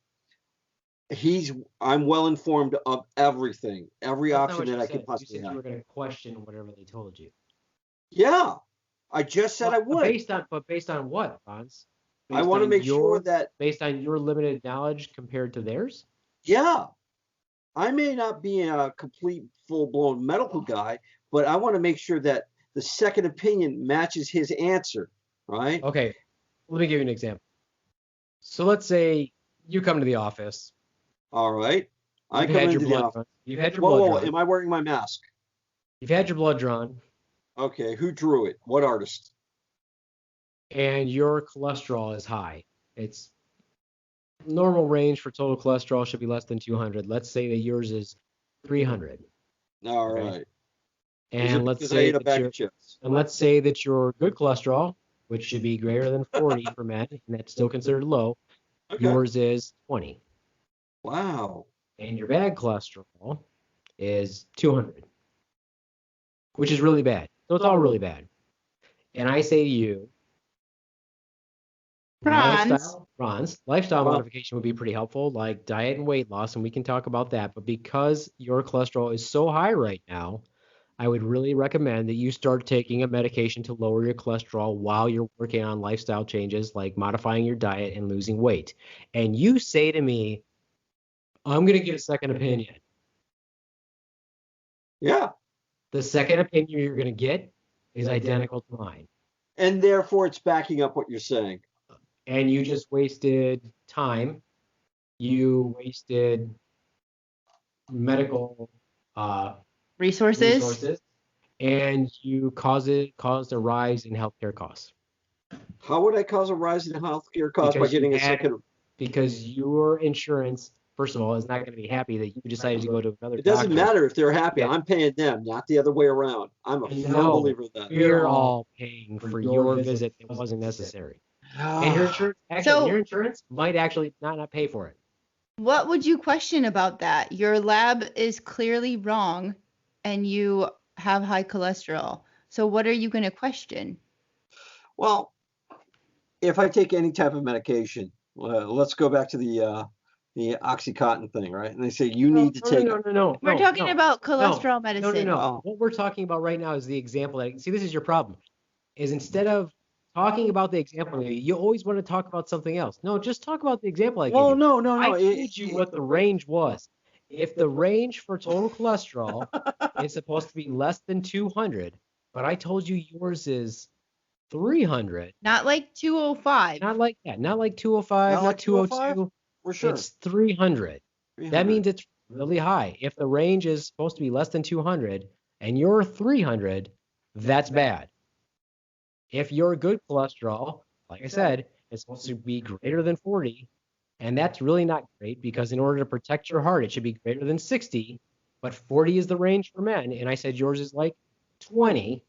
C: I'm well informed of everything, every option that I could possibly have.
B: You said you were going to question whatever they told you.
C: Yeah, I just said I would.
B: Based on what, Ronz?
C: I want to make sure that
B: based on your limited knowledge compared to theirs.
C: Yeah, I may not be a complete full-blown medical guy, but I want to make sure that the second opinion matches his answer, right?
B: Okay, let me give you an example. So let's say you come to the office.
C: All right. I come into the office.
B: You've had your blood drawn.
C: Am I wearing my mask?
B: You've had your blood drawn.
C: Okay, who drew it? What artist?
B: And your cholesterol is high. It's normal range for total cholesterol should be less than 200. Let's say that yours is 300.
C: All right.
B: And let's say that your good cholesterol, which should be greater than 40 for men, and that's still considered low, yours is 20.
C: Wow.
B: And your bad cholesterol is 200, which is really bad. So it's all really bad. And I say to you,
D: Ronz,
B: Ron's, lifestyle
C: Well-
B: modification would be pretty helpful, like diet and weight loss, and we can talk about that. But because your cholesterol is so high right now, I would really recommend that you start taking a medication to lower your cholesterol while you're working on lifestyle changes like modifying your diet and losing weight. And you say to me, I'm going to get a second opinion.
C: Yeah.
B: The second opinion you're going to get is identical to mine.
C: And therefore, it's backing up what you're saying.
B: And you just wasted time. You wasted medical
D: Resources.
B: and you caused a rise in healthcare costs
C: How would I cause a rise in healthcare costs by
B: Because you
C: getting a
B: had-
C: second?
B: because your insurance, first of all, is not going to be happy that you decided to go to another
C: It doesn't
B: doctor.
C: matter if they're happy.
B: Yeah.
C: I'm paying them, not the other way around. I'm a firm
B: No.
C: believer of that.
B: We're all paying for your visit that wasn't necessary. And your insurance,
D: So-
B: your insurance might actually not pay for it.
D: What would you question about that? Your lab is clearly wrong and you have high cholesterol. So what are you going to question?
C: Well, if I take any type of medication, let's go back to the OxyContin thing, right? And they say you need to take.
B: No.
D: We're talking about cholesterol
B: No,
D: medicine.
C: Oh.
B: What we're talking about right now is the example that, see, this is your problem, is instead of talking about the example, you always want to talk about something else. No, just talk about the example I gave
C: Well,
B: you.
C: no.
B: I told you what the range was. If the range for total cholesterol is supposed to be less than 200, but I told you yours is 300,
D: Not like 205.
B: not like that, not like 205,
C: Not
B: not
C: like 205?
B: 202,
C: We're sure.
B: it's 300. That
C: 300.
B: means it's really high. If the range is supposed to be less than 200 and you're 300, that's bad. If your good cholesterol, like I said, is supposed to be greater than 40, and that's really not great because in order to protect your heart, it should be greater than 60, but 40 is the range for men, and I said yours is like 20,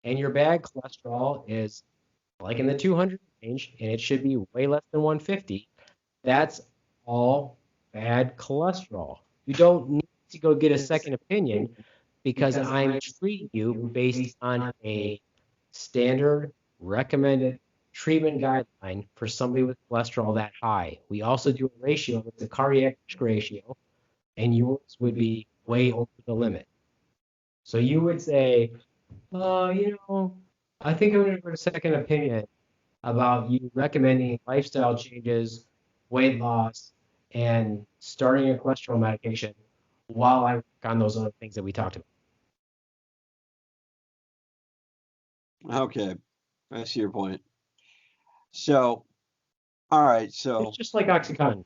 B: and your bad cholesterol is like in the 200 range, and it should be way less than 150, that's all bad cholesterol. You don't need to go get a second opinion because I'm treating you based on a standard recommended treatment guideline for somebody with cholesterol that high. We also do a ratio, it's a cardiac risk ratio, and yours would be way over the limit. So you would say, I think I'm going to get a second opinion about you recommending lifestyle changes, weight loss, and starting a cholesterol medication while I work on those other things that we talked about.
C: Okay, I see your point. So, all right. So,
B: It's just like OxyContin.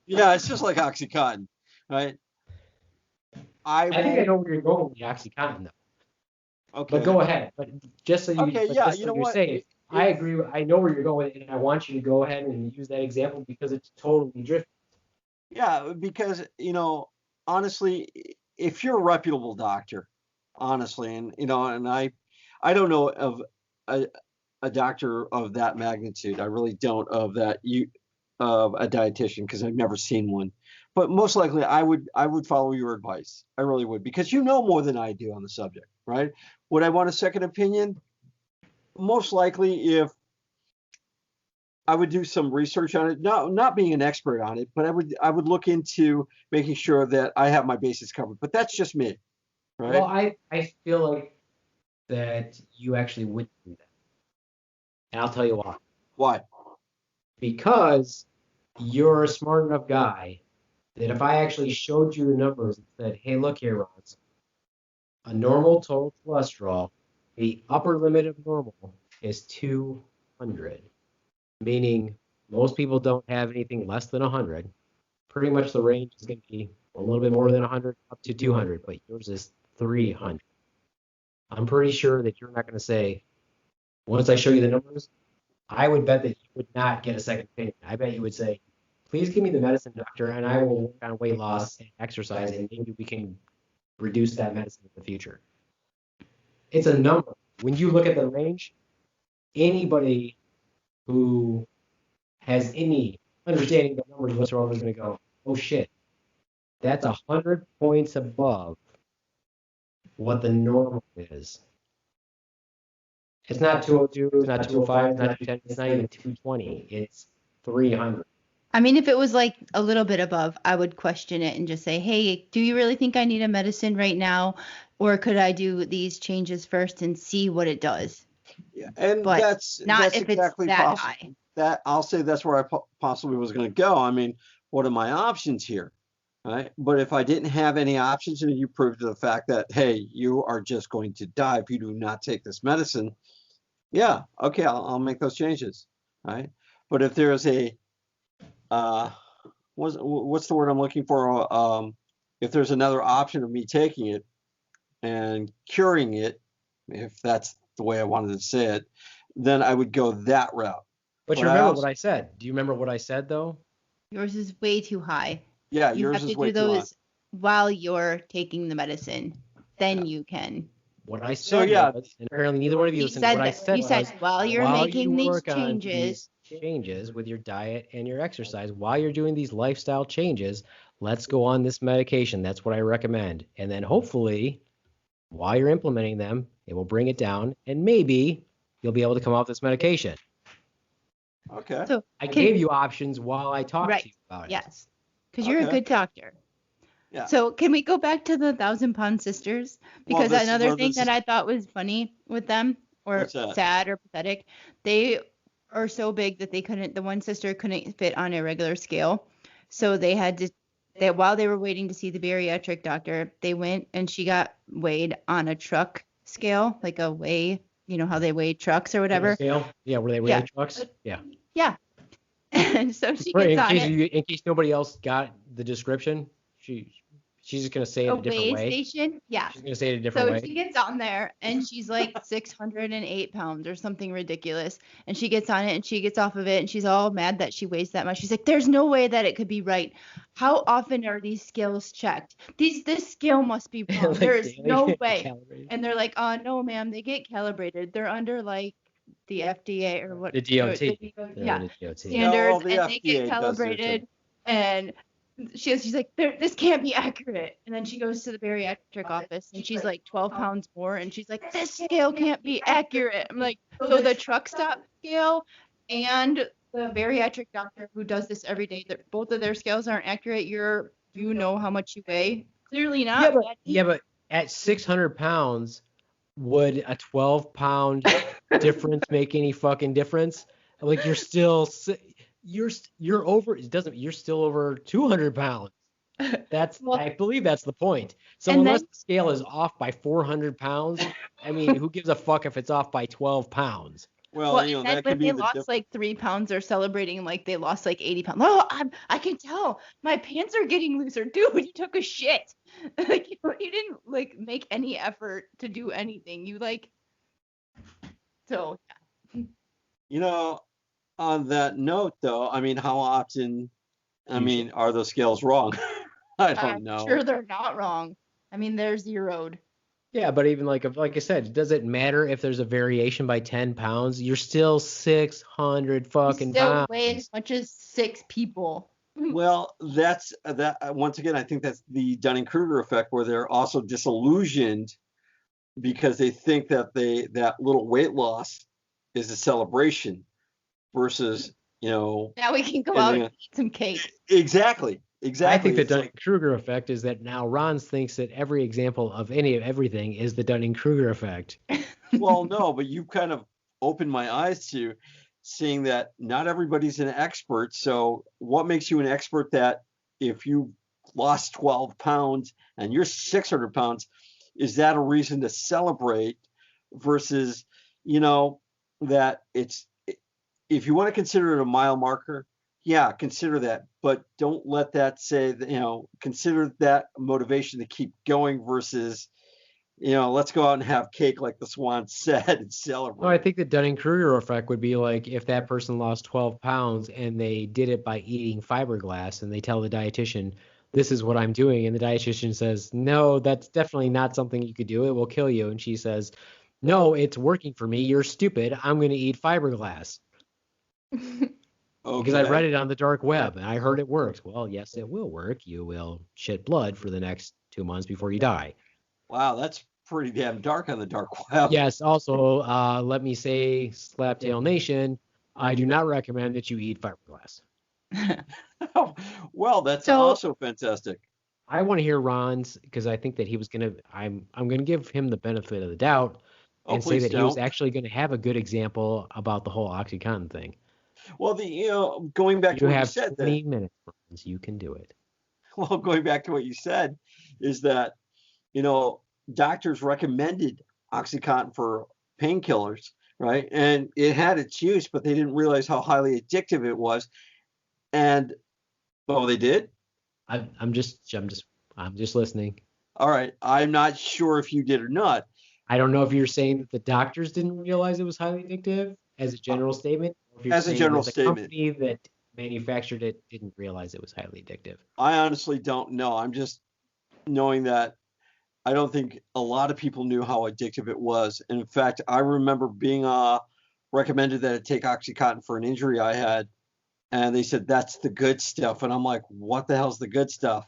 C: yeah, it's just like OxyContin, right?
B: I think I know where you're going with the OxyContin, though.
C: Okay.
B: But go ahead. But just so you,
C: Okay,
B: but
C: yeah,
B: just
C: you
B: so
C: know
B: you're
C: what?
B: safe, I agree. I know where you're going, and I want you to go ahead and use that example because it's totally different.
C: Yeah, because honestly, if you're a reputable doctor, honestly, and I don't know of a doctor of that magnitude. I really don't of a dietitian because I've never seen one. But most likely, I would follow your advice. I really would because you know more than I do on the subject, right? Would I want a second opinion? Most likely, if I would do some research on it, not being an expert on it, but I would look into making sure that I have my bases covered. But that's just me, right?
B: Well, I feel like that you actually would do that. And I'll tell you why.
C: Why?
B: Because you're a smart enough guy that if I actually showed you the numbers and said, hey, look here, Ronz, a normal total cholesterol, the upper limit of normal is 200, meaning most people don't have anything less than 100. Pretty much the range is going to be a little bit more than 100 up to 200, but yours is 300. I'm pretty sure that you're not going to say, once I show you the numbers, I would bet that you would not get a second opinion. I bet you would say, please give me the medicine, doctor, and I will work on weight loss and exercise, and maybe we can reduce that medicine in the future. It's a number. When you look at the range, anybody who has any understanding of numbers whatsoever is going to go, oh shit, that's 100 points above what the normal is. It's not 202, it's not 205, it's not 210, it's not even 220. It's 300.
D: I mean, if it was like a little bit above, I would question it and just say, hey, do you really think I need a medicine right now? Or could I do these changes first and see what it does?
C: Yeah, and
D: But
C: that's
D: not if
C: exactly
D: it's that
C: possible.
D: high.
C: That I'll say that's where I possibly was going to go. I mean, what are my options here? Right? But if I didn't have any options and you proved to the fact that, hey, you are just going to die if you do not take this medicine, yeah, okay, I'll make those changes. Right? But if there's a what's the word I'm looking for? If there's another option of me taking it and curing it, if that's the way I wanted to say it, then I would go that route.
B: But you remember what I said? Do you remember what I said though?
D: Yours is way too high.
C: Yeah,
D: You
C: yours
D: have
C: is
D: to
C: way
D: do
C: too high.
D: those while you're taking the medicine. Then you can.
B: What I said
C: So, yeah.
B: was, and apparently neither one of you
D: You
B: listened.
D: said
B: What I
D: that.
B: said
D: You said
B: was,
D: while you're
B: while
D: making
B: you
D: these
B: work on
D: changes.
B: these changes with your diet and your exercise, while you're doing these lifestyle changes, let's go on this medication. That's what I recommend. And then hopefully, while you're implementing them, it will bring it down, and maybe you'll be able to come off this medication.
C: Okay.
D: So
B: I gave you options while I talked to you about it.
D: Yes, because you're a
C: Okay.
D: good doctor.
C: Yeah.
D: So can we go back to the 1,000-pound sisters? Because
C: this-
D: another
C: well,
D: thing
C: this
D: that
C: is-
D: I thought was funny with them, or
C: What's that?
D: sad or pathetic, they are so big that they couldn't. The one sister couldn't fit on a regular scale, so they had to. That while they were waiting to see the bariatric doctor, they went and she got weighed on a truck scale, like a weigh. You know how they weigh trucks or whatever.
B: Scale? Yeah, where they weigh
D: Yeah.
B: the trucks? Yeah.
D: Yeah. And so she
B: Right,
D: gets on it.
B: in case nobody else got the description, she's just gonna say it
D: A
B: a different
D: weigh
B: way.
D: station. Yeah.
B: She's gonna say it a different
D: So
B: way.
D: she gets on there and she's like 608 pounds or something ridiculous. And she gets on it and she gets off of it and she's all mad that she weighs that much. She's like, there's no way that it could be right. How often are these scales checked? This scale must be wrong.
B: Like
D: There is
B: daily
D: no way.
B: calories.
D: And they're like, no, ma'am, they get calibrated. They're under like the FDA or what?
B: The DOT.
D: Yeah.
B: The DOT.
D: Standards,
C: the
D: and they get
C: FDA does their
D: calibrated.
C: thing.
D: And she's like, this can't be accurate. And then she goes to the bariatric office and she's like 12 pounds more. And she's like, this scale can't be accurate. I'm like, so the truck stop scale and the bariatric doctor who does this every day, both of their scales aren't accurate. You know how much you weigh? Clearly not.
B: Yeah, but at 600 pounds, would a 12-pound difference make any fucking difference? Like you're still you're over. It doesn't. You're still over 200 pounds. I believe that's the point. So unless the scale is off by 400 pounds, I mean, who gives a fuck if it's off by 12 pounds?
C: Well, that could be
D: they lost like 3 pounds, they're celebrating like they lost like 80 pounds. Oh, I can tell my pants are getting looser. Dude, you took a shit. Like you didn't like make any effort to do anything. You like, so yeah.
C: On that note, though, I mean, how often, are those scales wrong? I don't know.
D: I'm sure they're not wrong. I mean, they're zeroed.
B: Yeah, but even like I said, does it matter if there's a variation by 10 pounds? You're still 600 fucking
D: You still
B: pounds.
D: weigh as much as 6 people.
C: Well, that's that. Once again, I think that's the Dunning-Kruger effect, where they're also disillusioned because they think that that little weight loss is a celebration versus,
D: Now we can go out and eat some cake.
C: Exactly.
B: I think the Dunning-Kruger effect is that now Ronz thinks that every example of everything is the Dunning-Kruger effect.
C: Well, no, but you kind of opened my eyes to seeing that not everybody's an expert. So what makes you an expert that if you lost 12 pounds and you're 600 pounds, is that a reason to celebrate versus, that if you want to consider it a mile marker, yeah, consider that, but don't let that say that, consider that motivation to keep going versus, let's go out and have cake like the Swan said and celebrate.
B: No, I think the Dunning-Kruger effect would be like if that person lost 12 pounds and they did it by eating fiberglass and they tell the dietitian, this is what I'm doing. And the dietitian says, no, that's definitely not something you could do. It will kill you. And she says, no, it's working for me. You're stupid. I'm going to eat fiberglass. Because I read it on the dark web and I heard it works. Well, yes, it will work. You will shit blood for the next 2 months before you die.
C: Wow, that's pretty damn dark on the dark web.
B: Yes. Also, let me say, Slaptail Nation, I do not recommend that you eat fiberglass.
C: Well, that's
D: So-
C: also fantastic.
B: I want to hear Ron's because I think that he was gonna. I'm gonna give him the benefit of the doubt
C: Oh,
B: and say
C: please
B: that he was
C: don't.
B: actually going to have a good example about the whole OxyContin thing.
C: Well, going back to
B: You
C: what you
B: have
C: said,
B: 20 minutes, Ron's. You can do it.
C: well, going back to what you said, is that doctors recommended OxyContin for painkillers, right? And it had its use, but they didn't realize how highly addictive it was. And they did.
B: I'm just listening.
C: All right, I'm not sure if you did or not.
B: I don't know if you're saying that the doctors didn't realize it was highly addictive as a general statement, or if you're
C: As a
B: saying
C: general
B: that the
C: statement.
B: company that manufactured it didn't realize it was highly addictive.
C: I honestly don't know. I'm just knowing that I don't think a lot of people knew how addictive it was. And in fact, I remember being recommended that I take OxyContin for an injury I had, and they said that's the good stuff. And I'm like, what the hell's the good stuff?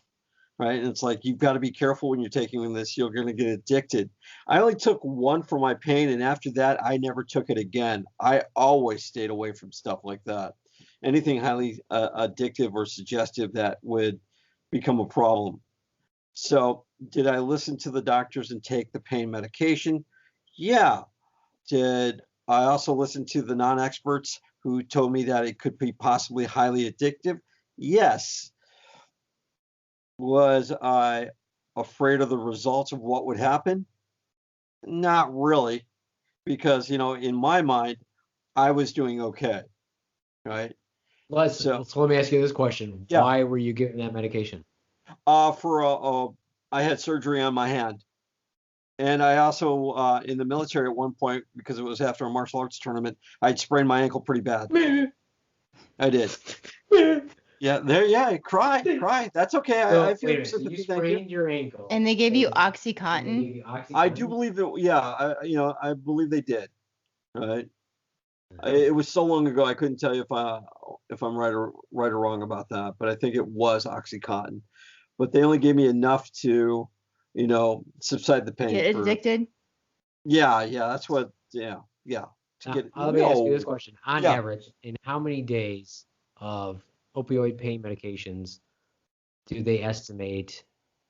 C: Right? And it's like, you've got to be careful when you're taking this. You're going to get addicted. I only took one for my pain, and after that, I never took it again. I always stayed away from stuff like that. Anything highly addictive or suggestive that would become a problem. So, did I listen to the doctors and take the pain medication? Yeah. Did I also listen to the non-experts who told me that it could be possibly highly addictive? Yes. Was I afraid of the results of what would happen? Not really, because, in my mind, I was doing okay, right?
B: So let me ask you this question.
C: Yeah.
B: Why were you given that medication?
C: I had surgery on my hand. And I also, in the military at one point, because it was after a martial arts tournament, I'd sprained my ankle pretty bad. I did. Yeah, cry. That's okay. I feel
B: wait a minute, so
C: sympathy.
B: you
C: Thank you.
B: sprained your ankle.
D: And they gave you
B: and they
D: OxyContin.
B: gave you OxyContin?
C: I do believe that. Yeah, I believe they did. Right. It was so long ago, I couldn't tell you if I'm right or wrong about that. But I think it was OxyContin. But they only gave me enough to, subside the pain.
D: Get addicted?
C: Yeah, that's what. Yeah.
B: Let me ask you this question. On
C: Yeah.
B: average, in how many days of opioid pain medications do they estimate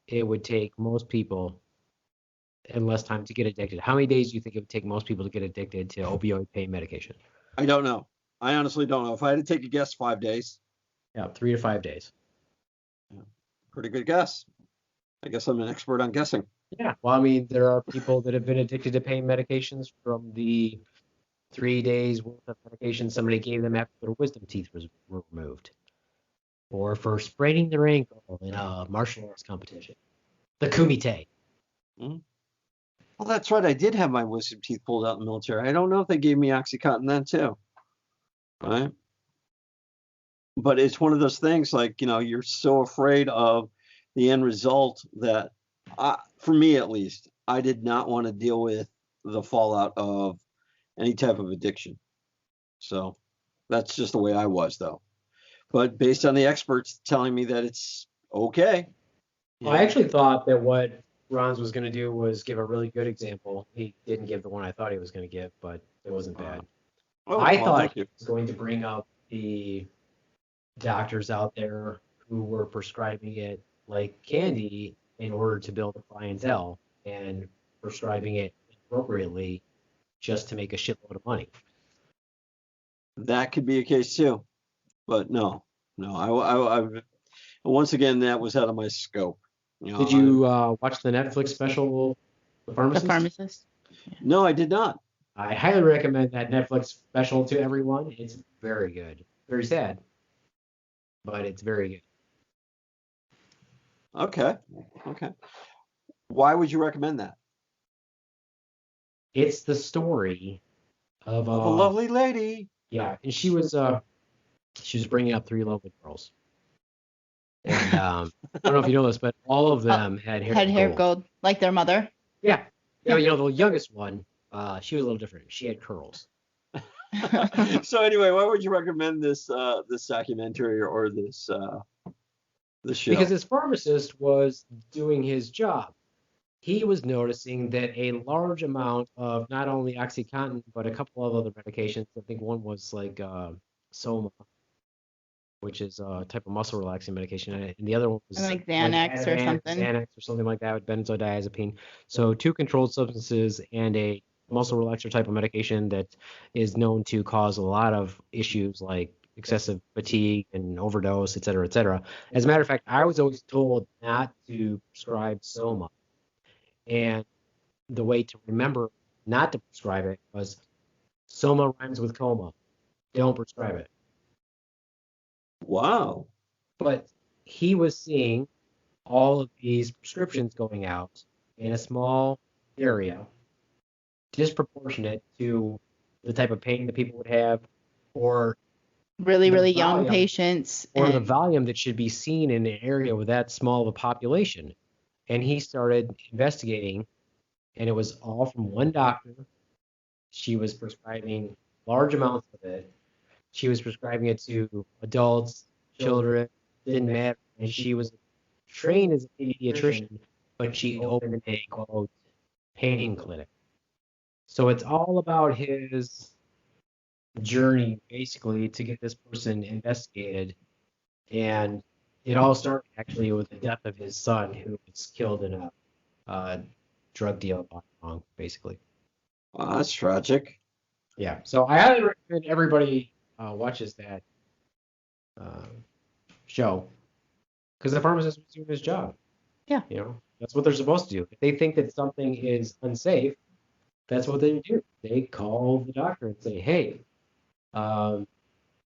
B: it would take most people in less time to get addicted? How many days do you think it would take most people to get addicted to opioid pain medication?
C: I don't know. I honestly don't know. If I had to take a guess, 5 days.
B: Yeah, 3 to 5 days.
C: Pretty good guess. I guess I'm an expert on guessing.
B: Yeah. Well, I mean, there are people that have been addicted to pain medications from the 3 days worth of medication somebody gave them after their wisdom teeth were removed, or for spraining their ankle in a martial arts competition, the kumite.
C: Well, that's right. I did have my wisdom teeth pulled out in the military. I don't know if they gave me OxyContin then too. Right. But it's one of those things like, you're so afraid of the end result that, for me at least, I did not want to deal with the fallout of any type of addiction. So that's just the way I was, though. But based on the experts telling me that it's okay.
B: Well, I actually thought that what Ronz was going to do was give a really good example. He didn't give the one I thought he was going to give, but it wasn't bad. I thought he was going to bring up the doctors out there who were prescribing it like candy in order to build a clientele and prescribing it appropriately just to make a shitload of money.
C: That could be a case too, but no. I once again, that was out of my scope.
B: Did you watch the Netflix special, The
D: The
B: Pharmacist?
D: pharmacist?
C: No, I did not.
B: I highly recommend that Netflix special to everyone. It's very good. Very sad, but it's very good.
C: Okay. Why would you recommend that?
B: It's the story of
C: A lovely lady.
B: yeah, and she was bringing up 3 lovely girls. And I don't know if you know this, but all of them had hair
D: gold, like their mother.
B: Yeah. The youngest one, she was a little different. She had curls.
C: So anyway, why would you recommend this documentary or this show?
B: Because this pharmacist was doing his job. he was noticing that a large amount of not only OxyContin, but a couple of other medications. I think one was like Soma, which is a type of muscle relaxing medication, and the other one was
D: Like Xanax or something.
B: Xanax or something like that with benzodiazepine. So two controlled substances and a muscle relaxer type of medication that is known to cause a lot of issues like excessive fatigue and overdose, et cetera, et cetera. As a matter of fact, I was always told not to prescribe Soma. And the way to remember not to prescribe it was Soma rhymes with coma. Don't prescribe it.
C: Wow.
B: But he was seeing all of these prescriptions going out in a small area, disproportionate to the type of pain that people would have, or
D: Really,
B: the
D: really young
B: volume,
D: patients.
B: or the
D: and-
B: volume that should be seen in an area with that small of a population. And he started investigating, and it was all from one doctor. She was prescribing large amounts of it. She was prescribing it to adults, children, didn't matter. And she was trained as a pediatrician, but she opened a quote pain clinic. So it's all about his journey basically to get this person investigated. And it all started actually with the death of his son, who was killed in a drug deal gone wrong, basically.
C: Wow, that's tragic.
B: Yeah. So I highly recommend everybody watches that show, because the pharmacist was doing his job.
D: Yeah.
B: You know, that's what they're supposed to do. If they think that something is unsafe, that's what they do. They call the doctor and say, "Hey,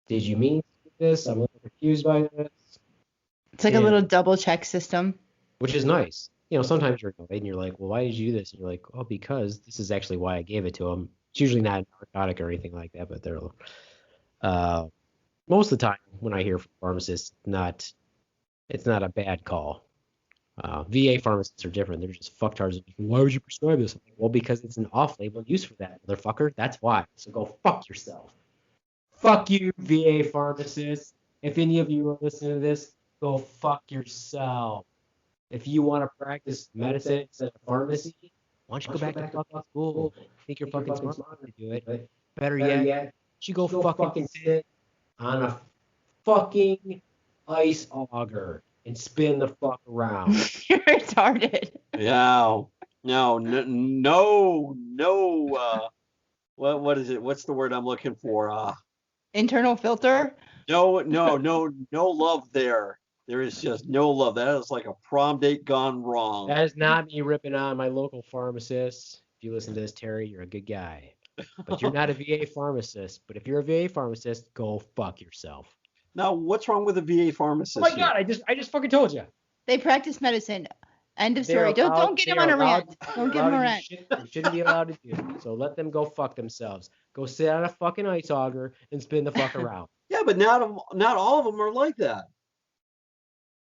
B: did you mean to do this? I'm a little confused by this."
D: It's like a little double check system.
B: Which is nice. You know, sometimes you're annoyed and you're like, "Well, why did you do this?" And you're like, "Oh, because this is actually why I gave it to him." It's usually not narcotic or anything like that, but they're most of the time when I hear from pharmacists, it's not a bad call. VA pharmacists are different. They're just fucktards. Why would you prescribe this? Well, because it's an off-label use for that, motherfucker. That's why. So go fuck yourself. Fuck you, VA pharmacists. If any of you are listening to this, go fuck yourself. If you want to practice medicine instead of pharmacy, why don't you go back to fucking school? Think you're fucking smart enough to do it. Better yet, you go fucking sit on a fucking ice auger and spin the fuck around.
D: You're retarded.
C: Yeah. No. What is it? What's the word I'm looking for?
D: Internal filter.
C: No love there. There is just no love. That is like a prom date gone wrong.
B: That is not me ripping on my local pharmacist. If you listen to this, Terry, you're a good guy. But you're not a VA pharmacist. But if you're a VA pharmacist, go fuck yourself.
C: Now, what's wrong with a VA pharmacist?
B: Oh my God, I just fucking told you.
D: They practice medicine. End of story. Don't get them on a rant. Don't get them a rant.
B: They shouldn't be allowed to do. So let them go fuck themselves. Go sit on a fucking ice auger and spin the fuck around.
C: Yeah, but not all of them are like that.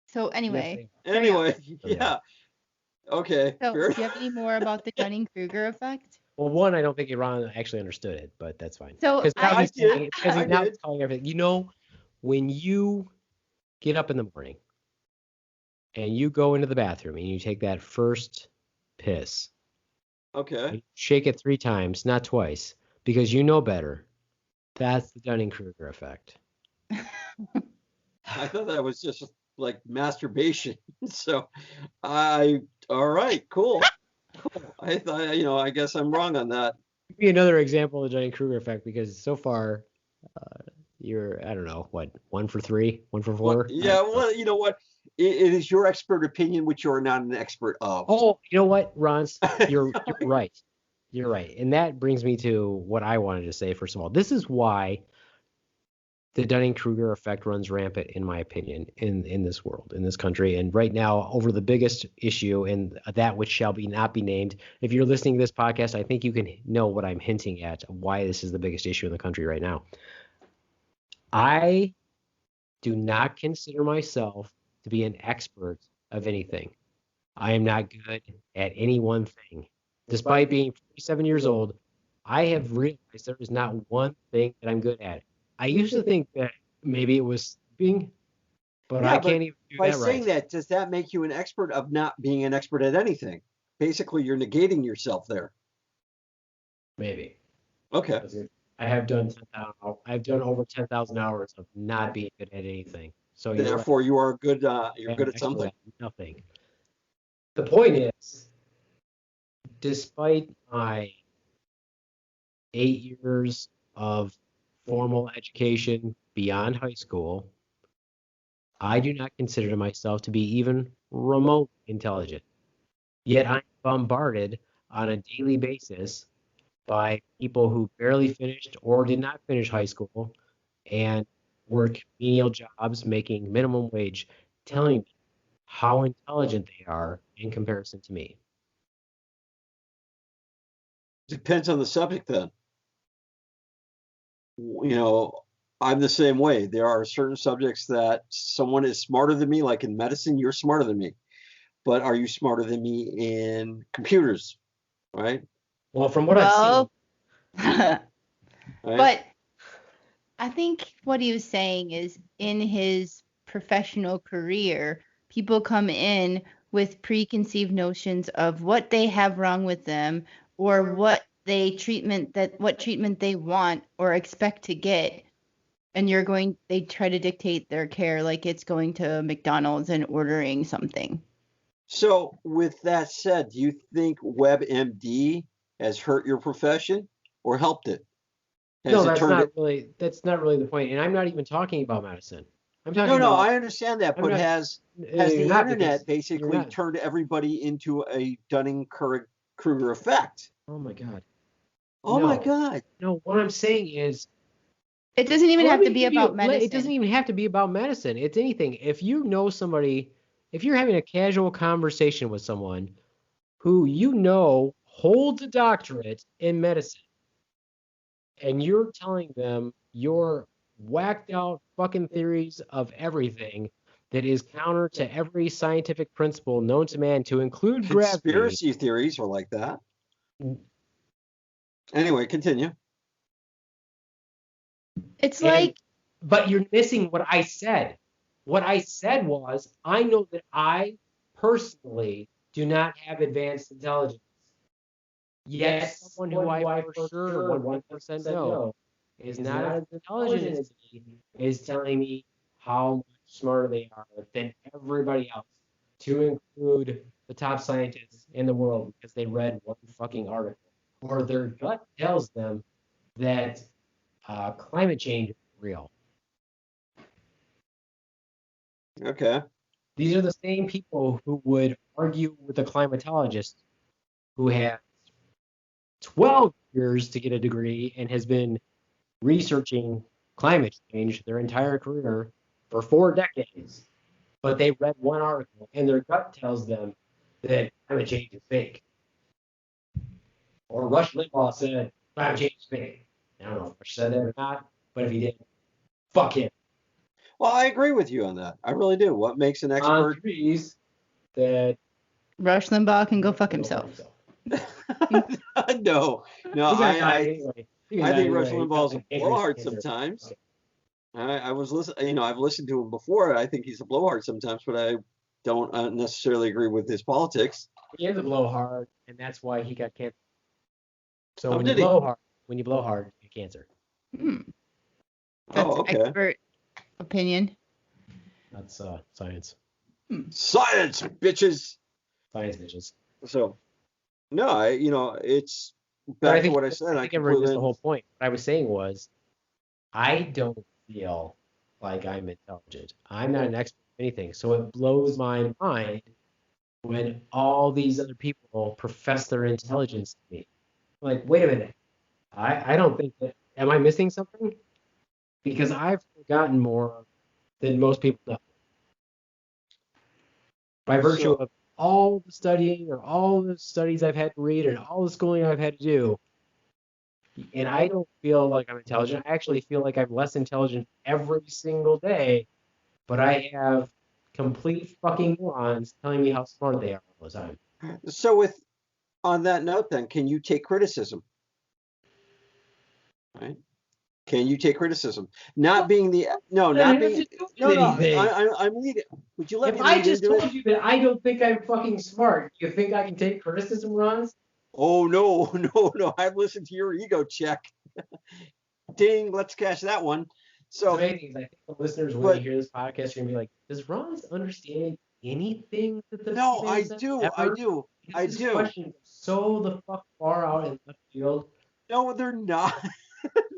D: So anyway.
C: Yeah. Okay.
D: So
C: fair.
D: do you have any more about the Dunning-Kruger effect?
B: Well, one, I don't think Iran actually understood it, but that's fine.
D: So
B: Because now
C: I
B: he's
C: did.
B: calling everything. You know, when you get up in the morning and you go into the bathroom and you take that first piss,
C: Okay.
B: you shake it 3 times, not twice, because you know better. That's the Dunning-Kruger effect.
C: I thought that was just like masturbation. So all right, cool. I thought, I guess I'm wrong on that.
B: Give me another example of the Dunning-Kruger effect, because so far you're, I don't know, what, 1 for 3, 1 for 4?
C: Yeah, well, you know what? It is your expert opinion, which you are not an expert of.
B: Oh, you know what, Ronz? You're right. You're right. And that brings me to what I wanted to say, first of all. This is why the Dunning-Kruger effect runs rampant, in my opinion, in this world, in this country. And right now, over the biggest issue, and that which shall not be named. If you're listening to this podcast, I think you can know what I'm hinting at, why this is the biggest issue in the country right now. I do not consider myself to be an expert of anything. I am not good at any one thing. Despite being 47 years old, I have realized there is not one thing that I'm good at. I used to think that maybe it was sleeping, but I can't even do
C: by
B: that right.
C: saying that, does that make you an expert of not being an expert at anything? basically you're negating yourself there.
B: Maybe.
C: Okay.
B: I have done 10,000. I've done over 10,000 hours of not being good at anything. So you're right.
C: Therefore, you are good. You're
B: I'm
C: good at
B: actually
C: something.
B: nothing. The point is, despite my 8 years of formal education beyond high school, I do not consider myself to be even remotely intelligent. Yet I'm bombarded on a daily basis by people who barely finished or did not finish high school and work menial jobs making minimum wage, telling me how intelligent they are in comparison to me.
C: Depends on the subject then. I'm the same way. There are certain subjects that someone is smarter than me, like in medicine, you're smarter than me. But are you smarter than me in computers? Right?
B: Well, from what I've seen,
C: Right?
D: But I think what he was saying is in his professional career, people come in with preconceived notions of what they have wrong with them or what treatment they want or expect to get. And they try to dictate their care like it's going to McDonald's and ordering something.
C: So with that said, do you think WebMD has hurt your profession or helped it?
B: no, that's not really the point. And I'm not even talking about medicine. I'm talking
C: No,
B: about,
C: I understand that, but has the
B: you're not, because
C: internet
B: you're
C: basically
B: not.
C: turned everybody into a Dunning-Kruger effect?
B: Oh my God.
C: Oh
B: No.
C: my God.
B: No, what I'm saying is,
D: it doesn't even have to be about
B: It
D: medicine.
B: doesn't even have to be about medicine. It's anything. If you know somebody, if you're having a casual conversation with someone who you know holds a doctorate in medicine, and you're telling them your whacked out fucking theories of everything that is counter to every scientific principle known to man, to include gravity.
C: Conspiracy theories are like that. Anyway, continue.
D: It's like,
B: but you're missing what I said. What I said was, I know that I personally do not have advanced intelligence. Yet someone who I for sure 100% know is not as intelligent as me is telling me how much smarter they are than everybody else, to include the top scientists in the world because they read one fucking article, or their gut tells them that climate change is real.
C: Okay.
B: These are the same people who would argue with a climatologist who has 12 years to get a degree and has been researching climate change their entire career for 4 decades. But they read one article and their gut tells them that climate change is fake. Or Rush Limbaugh said climate change is fake. I don't know if Rush said that or not, but if he did, fuck him.
C: Well, I agree with you on that. I really do. What makes an expert?
B: Agrees that
D: Rush Limbaugh can go fuck himself.
C: No, I think Rush Limbaugh's a blowhard sometimes. I was listening. I've listened to him before. I think he's a blowhard sometimes, but I don't necessarily agree with his politics.
B: He is a blowhard, and that's why he got cancer. So
C: Oh,
B: when
C: did
B: you
C: he?
B: blow hard, you get cancer.
D: That's
C: okay.
D: expert opinion.
B: That's science.
C: Science, bitches.
B: Science, bitches.
C: So, no, it's back to what I said.
B: I think everyone missed the whole point. What I was saying was, I don't feel like I'm intelligent. I'm not an expert in anything. So it blows my mind when all these other people profess their intelligence to me. Like, wait a minute. I don't think that. Am I missing something? Because I've forgotten more than most people know. By virtue of all the studying or all the studies I've had to read and all the schooling I've had to do, and I don't feel like I'm intelligent. I actually feel like I'm less intelligent every single day, but I have complete fucking morons telling me how smart they are all the time.
C: So on that note then, can you take criticism? Right? Can you take criticism? Not being the no, not being no. I'm leading. Would you let
B: If
C: me
B: I
C: lead
B: just
C: into
B: told
C: it?
B: you that I don't think I'm fucking smart, you think I can take criticism, Ronz?
C: Oh no, no! I've listened to your ego check. Ding! Let's catch that one. So,
B: It's amazing. I think the listeners, when they hear this podcast, are gonna be like, "Does Ronz understand anything that the
C: no,
B: man
C: I
B: said
C: do,
B: ever?"
C: I
B: This
C: do.
B: question is so the fuck far out in left field.
C: No, they're not.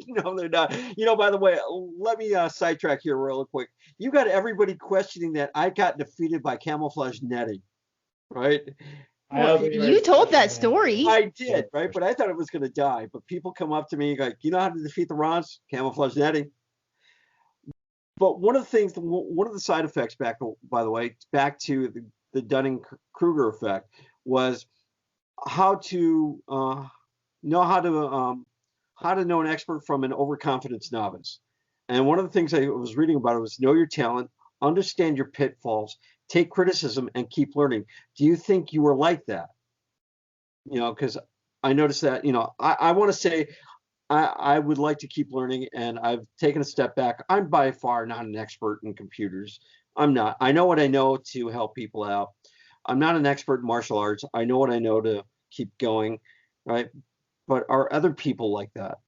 C: No, they're not. By the way, let me sidetrack here real quick. You got everybody questioning that I got defeated by camouflage netting, right?
D: Well, you told that story.
C: I did, right? But I thought it was going to die. But people come up to me like, you know how to defeat the Ronz? Camouflage netting. But one of the side effects by the way, back to the Dunning-Kruger effect was how to know how to know an expert from an overconfidence novice. And one of the things I was reading about it was know your talent, understand your pitfalls, take criticism, and keep learning. Do you think you were like that? Because I noticed that, I want to say I would like to keep learning, and I've taken a step back. I'm by far not an expert in computers. I'm not. I know what I know to help people out. I'm not an expert in martial arts. I know what I know to keep going, right? But are other people like that?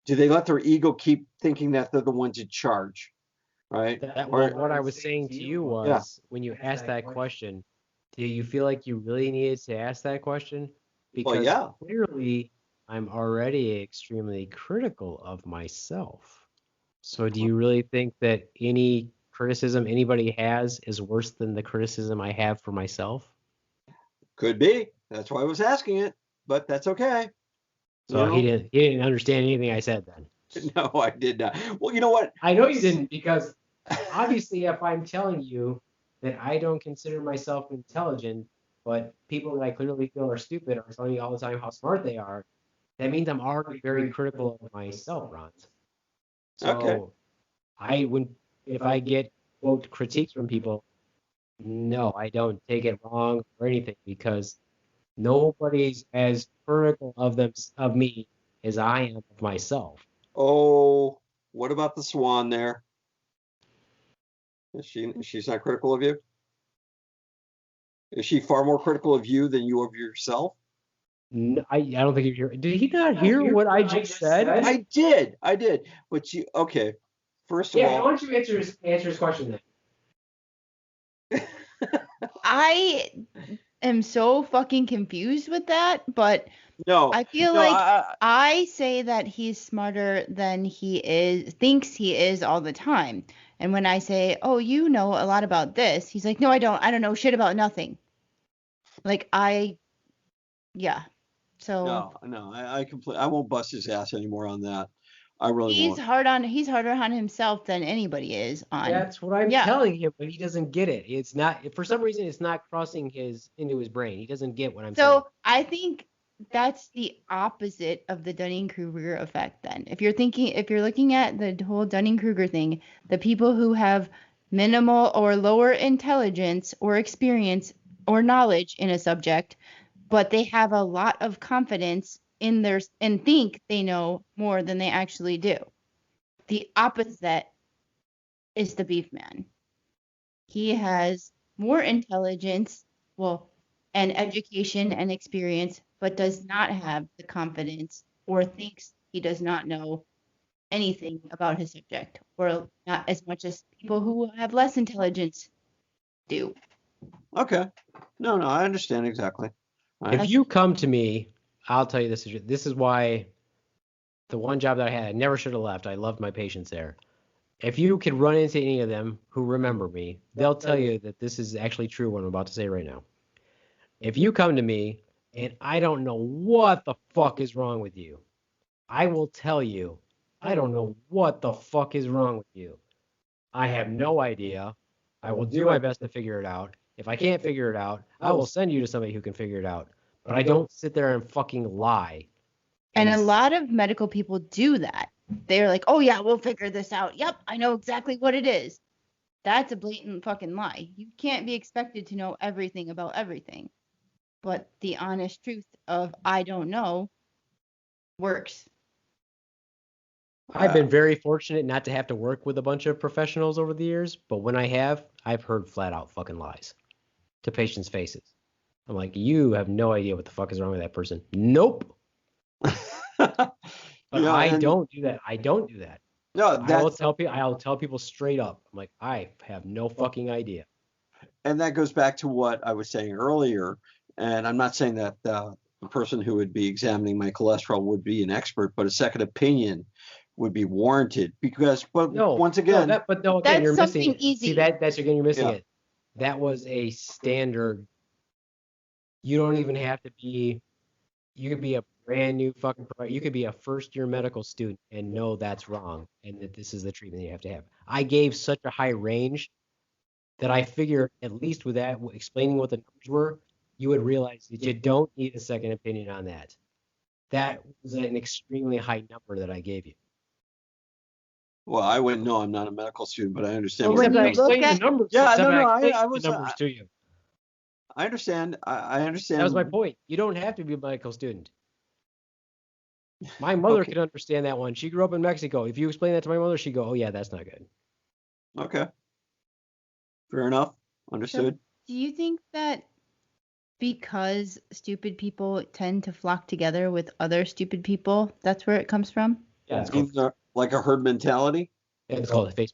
C: Do they let their ego keep thinking that they're the ones in charge, right?
B: What I was saying to you was, when you asked that question, do you feel like you really needed to ask that question? Because clearly I'm already extremely critical of myself. So do you really think that any criticism anybody has is worse than the criticism I have for myself?
C: Could be. That's why I was asking it, but that's okay.
B: So he didn't understand anything I said then.
C: No, I did not. Well, you know what?
B: I know you didn't, because obviously if I'm telling you that I don't consider myself intelligent, but people that I clearly feel are stupid are telling me all the time how smart they are, that means I'm already very critical of myself, Ronz. So if I get quote critiques from people, no, I don't take it wrong or anything, because nobody's as critical of me as I am of myself.
C: Oh, what about the Swan there? She's not critical of you? Is she far more critical of you than you of yourself?
B: No, I don't think you hear. Did he not hear what I just said?
C: I did. But okay. First of all,
B: why don't you answer his question then?
D: I am so fucking confused with that, but
C: no,
D: I feel like I say that he's smarter than he thinks he is all the time. And when I say, "Oh, you know a lot about this," he's like, "No, I don't. I don't know shit about nothing." Like yeah. So
C: no, I won't bust his ass anymore on that. I really won't.
D: He's harder on himself than anybody is on.
B: That's what I'm telling him, but he doesn't get it. It's not, for some reason, it's not crossing into his brain. He doesn't get what I'm saying.
D: So I think that's the opposite of the Dunning-Kruger effect then. If you're looking at the whole Dunning-Kruger thing, the people who have minimal or lower intelligence or experience or knowledge in a subject, but they have a lot of confidence in and think they know more than they actually do. The opposite is the Beaveman. He has more intelligence, and education and experience, but does not have the confidence or thinks he does not know anything about his subject, or not as much as people who have less intelligence do.
C: Okay. No, I understand exactly.
B: If you come to me, I'll tell you this is why the one job that I had, I never should have left. I loved my patients there. If you could run into any of them who remember me, they'll tell you that this is actually true, what I'm about to say right now. If you come to me and I don't know what the fuck is wrong with you, I will tell you, I don't know what the fuck is wrong with you. I have no idea. I will do my best to figure it out. If I can't figure it out, I will send you to somebody who can figure it out. But I don't sit there and fucking lie.
D: And a lot of medical people do that. They're like, "Oh yeah, we'll figure this out. Yep, I know exactly what it is." That's a blatant fucking lie. You can't be expected to know everything about everything. But the honest truth of "I don't know" works.
B: I've been very fortunate not to have to work with a bunch of professionals over the years, but when I have, I've heard flat out fucking lies to patients' faces. I'm like, you have no idea what the fuck is wrong with that person. Nope. But don't do that. I don't do that.
C: No,
B: I'll tell people straight up. I'm like, I have no fucking idea.
C: And that goes back to what I was saying earlier. And I'm not saying that the person who would be examining my cholesterol would be an expert, but a second opinion would be warranted because, once again,
D: that's
B: you're
D: something
B: missing it.
D: easy.
B: See that's again, you're missing
C: Yeah.
B: it. That was a standard. You don't even have to be. You could be a brand new fucking. You could be a first year medical student and know that's wrong and that this is the treatment you have to have. I gave such a high range that I figure at least with that explaining what the numbers were, you would realize that you don't need a second opinion on that. That was an extremely high number that I gave you.
C: well, I wouldn't know. I'm not a medical student, but I understand.
D: Well, when
B: Except I
D: you look
B: explained
D: at-
B: the numbers.
C: Yeah,
B: except
C: no,
B: I
C: I
B: explained
C: was,
B: the numbers to you.
C: I understand. I understand.
B: That was my point. You don't have to be a medical student. My mother
C: Okay.
B: could understand that one. She grew up in Mexico. If you explain that to my mother, she'd go, "Oh yeah, that's not good."
C: Okay. Fair enough. Understood.
D: Do you think that because stupid people tend to flock together with other stupid people, that's where it comes from?
B: Yeah, it's
C: Seems
B: called,
C: like a herd mentality.
B: it's called Facebook.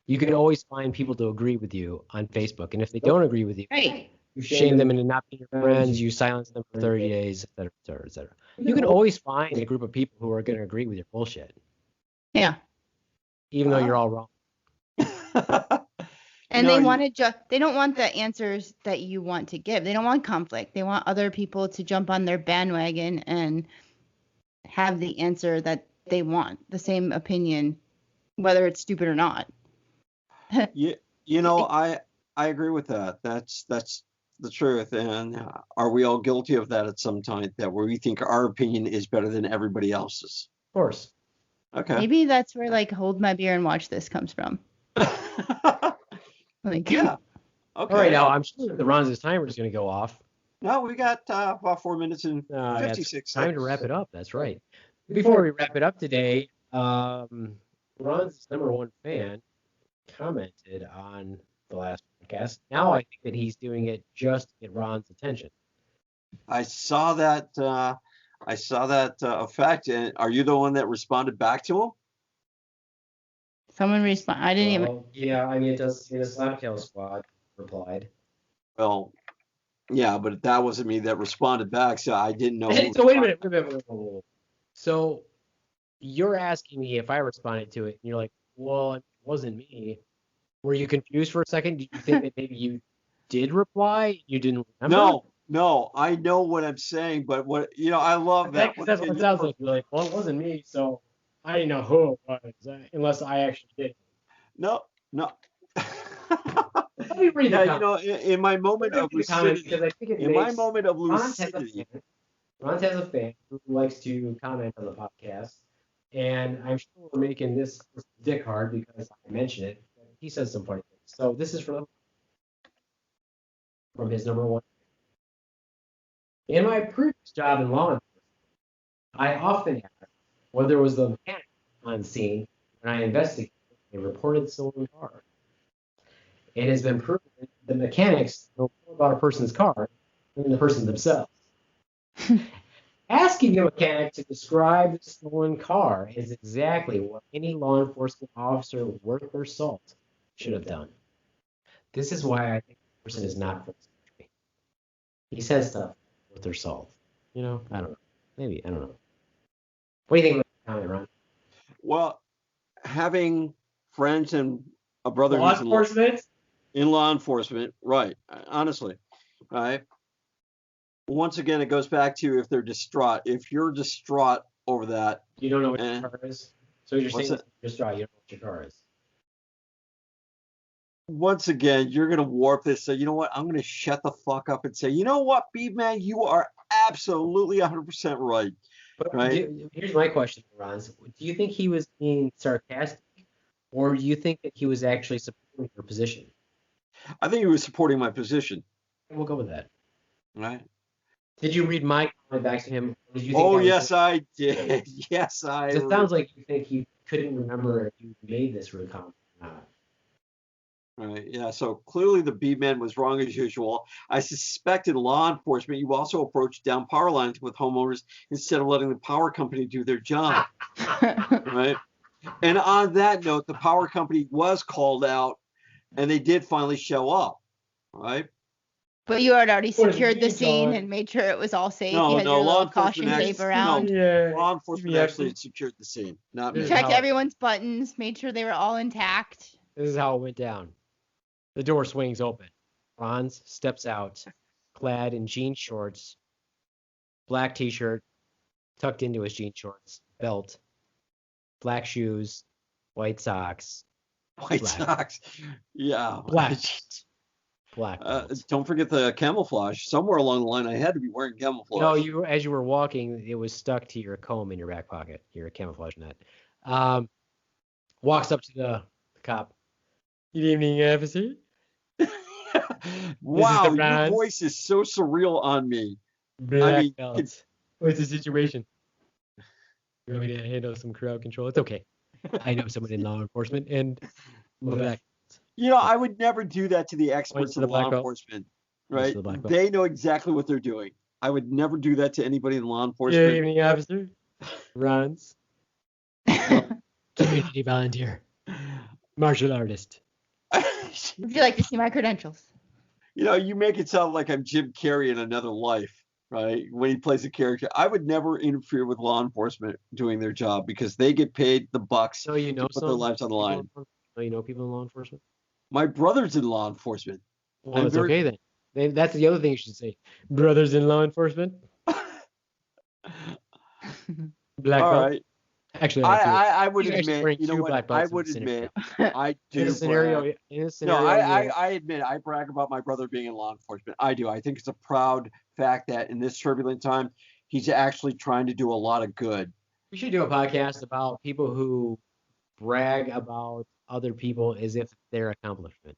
B: You can always find people to agree with you on Facebook, and if they don't agree with you,
D: Right.
B: you shame them into not being your friends. You silence them for 30 days, et cetera, et cetera, et cetera. You can always find a group of people who are going to agree with your bullshit,
D: Yeah.
B: even though you're all wrong.
D: And
C: No,
D: they
C: you-
D: want to they don't want the answers that you want to give. They don't want conflict. They want other people to jump on their bandwagon and have the answer that they want, the same opinion, whether it's stupid or not.
C: I agree with that. That's the truth. And are we all guilty of that at some time? That where we think our opinion is better than everybody else's?
B: Of course.
C: Okay.
D: Maybe that's where like hold my beer and watch this comes from. Like
C: Yeah. Okay.
B: All right, now I'm sure the Ronz's timer is going to go off.
C: No, we got about 4 minutes and
B: Yeah, it's
C: 56
B: time to
C: seconds.
B: wrap it up. That's right. Before we wrap it up today, Ron's number one fan commented on the last podcast. Now I think that he's doing it just to get Ron's attention.
C: I saw that. Effect. And are you the one that responded back to him?
D: someone respond. I didn't even.
B: Well, yeah, I mean, it does. The Slaptail Squad replied.
C: Well, yeah, but that wasn't me that responded back, so I didn't know.
B: So wait a minute. So you're asking me if I responded to it, and you're like, well, it wasn't me. Were you confused for a second? Did you think that maybe you did reply? You didn't remember?
C: No, I know what I'm saying, but I love that.
B: That's what it sounds like. You're like, well, it wasn't me, so I didn't know who it was, unless I actually did.
C: No.
B: Let me read the comment.
C: In my moment of lucidity,
B: because I think it
C: in my
B: makes-
C: moment of
B: Ron has a
C: lucidity,
B: fan. Ron has a fan who likes to comment on the podcast, and I'm sure we're making this dick hard because I mentioned it. He says some funny things. So this is from his number one. In my previous job in law enforcement, I often asked whether it was the mechanic on scene when I investigated a reported stolen car. It has been proven that the mechanics know more about a person's car than the person themselves. Asking a mechanic to describe the stolen car is exactly what any law enforcement officer worth their salt should have done. This is why I think the person is not for this country. He says stuff worth their salt. I don't know. Maybe, I don't know. What do you think about the comment, Ron?
C: well, having friends and a brother
B: Law
C: who's
B: enforcement?
C: in law enforcement, right? Honestly, right. Once again, it goes back to if they're distraught. If you're distraught over that,
B: You don't know what your car is? So you're
C: What's
B: saying
C: that?
B: you're distraught, you don't know what your car is.
C: once again, you're going to warp this. So, you know what? I'm going to shut the fuck up and say, you know what, Beaveman, you are absolutely 100% right.
B: But
C: Right.
B: here's my question, Ron. Do you think he was being sarcastic, or do you think that he was actually supporting your position?
C: I think he was supporting my position,
B: We'll go with that.
C: right?
B: Did you read my comment back to him? Or did you think
C: Oh,
B: that was
C: yes, I did. Yes, I.
B: 'cause it sounds like you think he couldn't remember if you made this for a comment or not.
C: Right. Yeah. So clearly the Beaveman was wrong as usual. I suspect in law enforcement, you also approach down power lines with homeowners instead of letting the power company do their job. Right. And on that note, the power company was called out and they did finally show up. Right.
D: But you had already
B: What,
D: secured the
B: you
D: scene
B: done?
D: and made sure it was all safe.
C: No,
D: You had
C: no,
D: your
C: law
D: little
C: enforcement
D: caution tape
C: actually,
D: around.
C: law enforcement
B: Yeah.
C: actually secured the scene, not
D: You
C: me.
D: checked
B: how-
D: everyone's buttons, made sure they were all intact.
B: This is how it went down. The door swings open. Ronz steps out, clad in jean shorts, black t-shirt, tucked into his jean shorts, belt, black shoes, white socks,
C: White
B: Black.
C: socks. Yeah.
B: black, black belt.
C: Don't forget the camouflage. Somewhere along the line, I had to be wearing camouflage.
B: No, as you were walking, it was stuck to your comb in your back pocket, your camouflage net. Walks up to the cop. Good evening, officer.
C: Wow, your
B: Ronz.
C: voice is so surreal on me.
B: Black
C: mean,
B: belt. What's the situation? You want me to handle some crowd control? It's okay. I know someone in law enforcement, and black.
C: You know, I would never do that to the
B: Points
C: experts
B: to
C: in
B: the black
C: law
B: belt.
C: enforcement,
B: Points
C: right?
B: to the black belt.
C: They know exactly what they're doing. I would never do that to anybody in law
B: Good
C: enforcement.
B: evening, officer. Ronz. Community volunteer. Martial artist.
D: Would you like to see my credentials?
C: You know, you make it sound like I'm Jim Carrey in Another Life, right? When he plays a character. I would never interfere with law enforcement doing their job because they get paid the bucks
B: So you know
C: to put their lives on the line.
B: So you know people in law enforcement?
C: My brother's in law enforcement.
B: Well,
C: I'm
B: it's
C: very-
B: okay then. That's the other thing you should say. Brothers in law enforcement. Black
C: All
B: belt.
C: right.
B: Actually, I do.
C: I would
B: He's actually
C: admit,
B: wearing
C: you know
B: two
C: what?
B: black
C: I
B: belts in
C: would
B: this
C: admit,
B: scenario.
C: I do.
B: In a scenario,
C: brag.
B: in a
C: No,
B: scenario,
C: I admit, I brag about my brother being in law enforcement. I do. I think it's a proud fact that in this turbulent time, he's actually trying to do a lot of good.
B: we should do a podcast about people who brag about other people as if their accomplishment.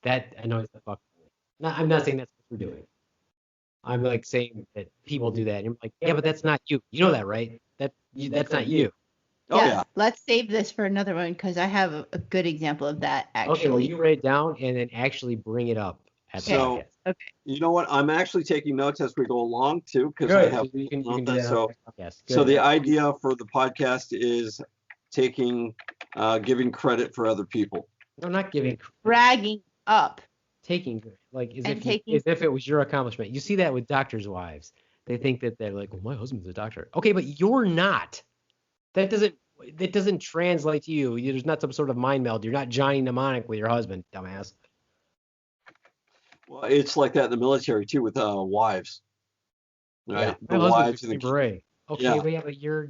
B: That annoys the fuck out of me. I'm not saying that's what we're doing. I'm like saying that people do that. And you're like, yeah, but that's not you. You know that, right? That's not you.
C: Oh yeah.
D: Let's save this for another one because I have a good example of that actually.
B: Okay, well, you write it down and then actually bring it up at the
C: So-
B: podcast.
D: Okay.
C: You know what? I'm actually taking notes as we go along too, because I
B: Good.
C: have.
B: You can do
C: that.
B: that
C: So,
B: on the podcast.
C: so
B: Good.
C: the idea for the podcast is taking, giving credit for other people.
B: No, not giving,
D: Bragging up.
B: taking, like as
D: And
B: if
D: taking-
B: as if it was your accomplishment. You see that with doctors' wives. They think that they're like, well, my husband's a doctor. Okay, but you're not. That doesn't translate to you. There's not some sort of mind meld. You're not Johnny Mnemonic with your husband, dumbass.
C: Well, it's like that in the military too with wives. Right?
B: My
C: The
B: husband's
C: wives
B: a
C: and the
B: Green Beret. Okay,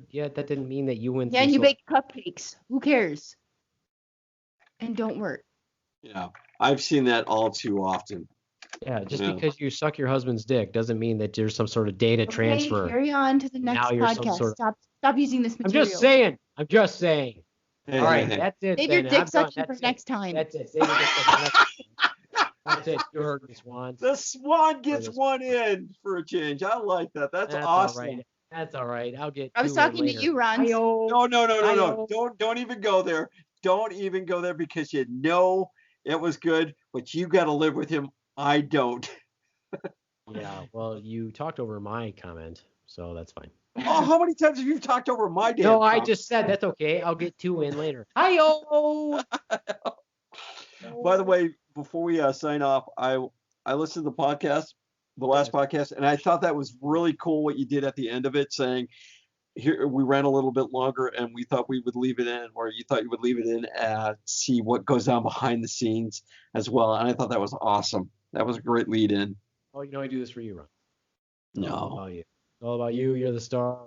C: Yeah.
B: but that didn't mean that you went.
D: Yeah, and
B: through
D: you
B: so-
D: bake cupcakes. Who cares? And don't work.
C: Yeah, I've seen that all too often.
B: Yeah, just
C: Yeah.
B: because you suck your husband's dick doesn't mean that there's some sort of data
D: Okay,
B: transfer.
D: carry on to the next
B: Now you're some
D: podcast.
B: sort of-
D: Stop using this
B: I'm
D: material.
B: just saying.
C: Hey,
B: All right,
C: hey, hey.
B: that's it.
D: Save your
B: then.
D: dick
B: I'm done.
D: suction for
B: That's it.
D: next time.
B: That's it. Save your dick suction for next time. That's it. You heard me, Swan.
C: The Swan gets
B: this-
C: one in for a change. I like that. That's
B: All
C: awesome.
B: right. That's all right. I'll get.
D: I was
B: 2 in
D: talking to
B: later.
D: you, Ron.
B: Hi-yo.
C: No.
B: Hi-yo.
C: Don't even go there. Don't even go there because you know it was good, but you got to live with him. I don't.
B: Yeah. Well, you talked over my comment, so that's fine.
C: Oh, how many times have you talked over my damn?
B: No, I
C: comment?
B: just said that's okay. I'll get 2 in later. Hi-yo.
C: By the way, before we sign off, I listened to the podcast, the last podcast, and I thought that was really cool what you did at the end of it, saying here we ran a little bit longer and we thought we would leave it in, or you thought you would leave it in and see what goes on behind the scenes as well. And I thought that was awesome. That was a great lead in.
B: Oh, you know I do this for you, Ron. It's all
C: No,
B: about you. It's all about you. You're the star.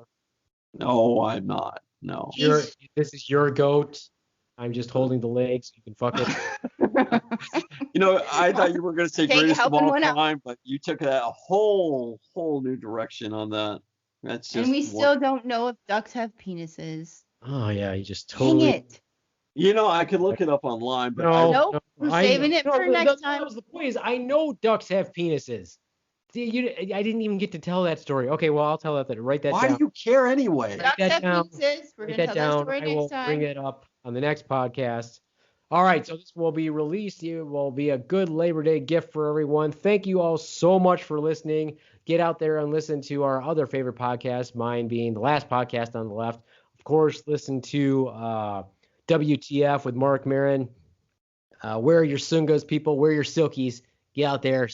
C: no, I'm not. No.
B: This is your goat. I'm just holding the legs. You can fuck it.
C: You know, I thought you were going to say
D: Okay,
C: greatest of
D: helping
C: all
D: one out.
C: time, but you took that a whole new direction on that. That's just
D: And we still don't know if ducks have penises.
B: Oh yeah, you just
D: Dang
B: totally.
D: it.
C: You know, I could look it up online, but
B: No,
D: Nope, we're saving it for next time.
B: That was the point. Is I know ducks have penises. I didn't even get to tell that story. Okay, well, I'll tell that. Write that
C: Why
B: down.
C: do you care anyway?
B: Write that
D: Ducks have
B: down.
D: pieces. We're
B: Write
D: gonna
B: that
D: tell that
B: down.
D: story
B: I will
D: next
B: bring
D: time.
B: it up on the next podcast. All right, so this will be released. It will be a good Labor Day gift for everyone. Thank you all so much for listening. Get out there and listen to our other favorite podcast, mine being the last podcast on the left. Of course, listen to WTF with Mark Marin. Wear your sungas, people. Wear your silkies. Get out there.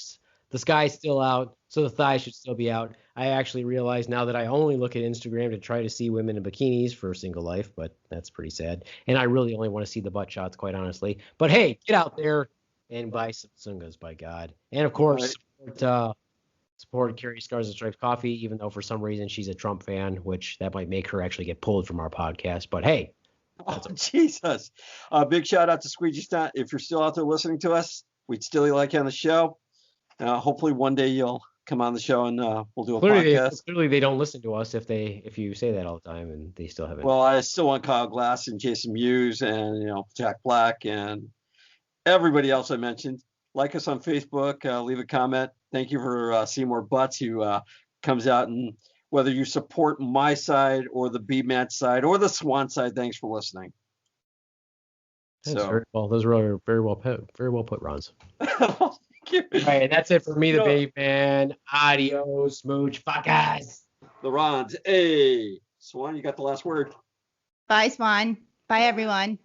B: The sky's still out, so the thighs should still be out. I actually realize now that I only look at Instagram to try to see women in bikinis for single life, but that's pretty sad. And I really only want to see the butt shots, quite honestly. But hey, get out there and buy some sungas, by God. And of course, support Carrie Scars and Stripes Coffee, even though for some reason she's a Trump fan, which that might make her actually get pulled from our podcast. But hey,
C: Oh, Jesus. Big shout out to Squeegee Stunt. If you're still out there listening to us, we'd still like you on the show. Hopefully one day you'll come on the show and we'll do a podcast.
B: Clearly they don't listen to us if you say that all the time and they still haven't.
C: Well, I still want Kyle Glass and Jason Mewes and Jack Black and everybody else I mentioned. Like us on Facebook, leave a comment. Thank you for Seymour Butts, who comes out, and whether you support my side or the Beaveman side or the Swan side, thanks for listening.
B: Very well. Those were very well put, Ronz.
C: Thank you.
B: All right, and that's it for me, the Beaveman. Adios, smooch fuckers.
C: The Ronz. Hey, Swan, you got the last word.
D: Bye, Swan. Bye, everyone.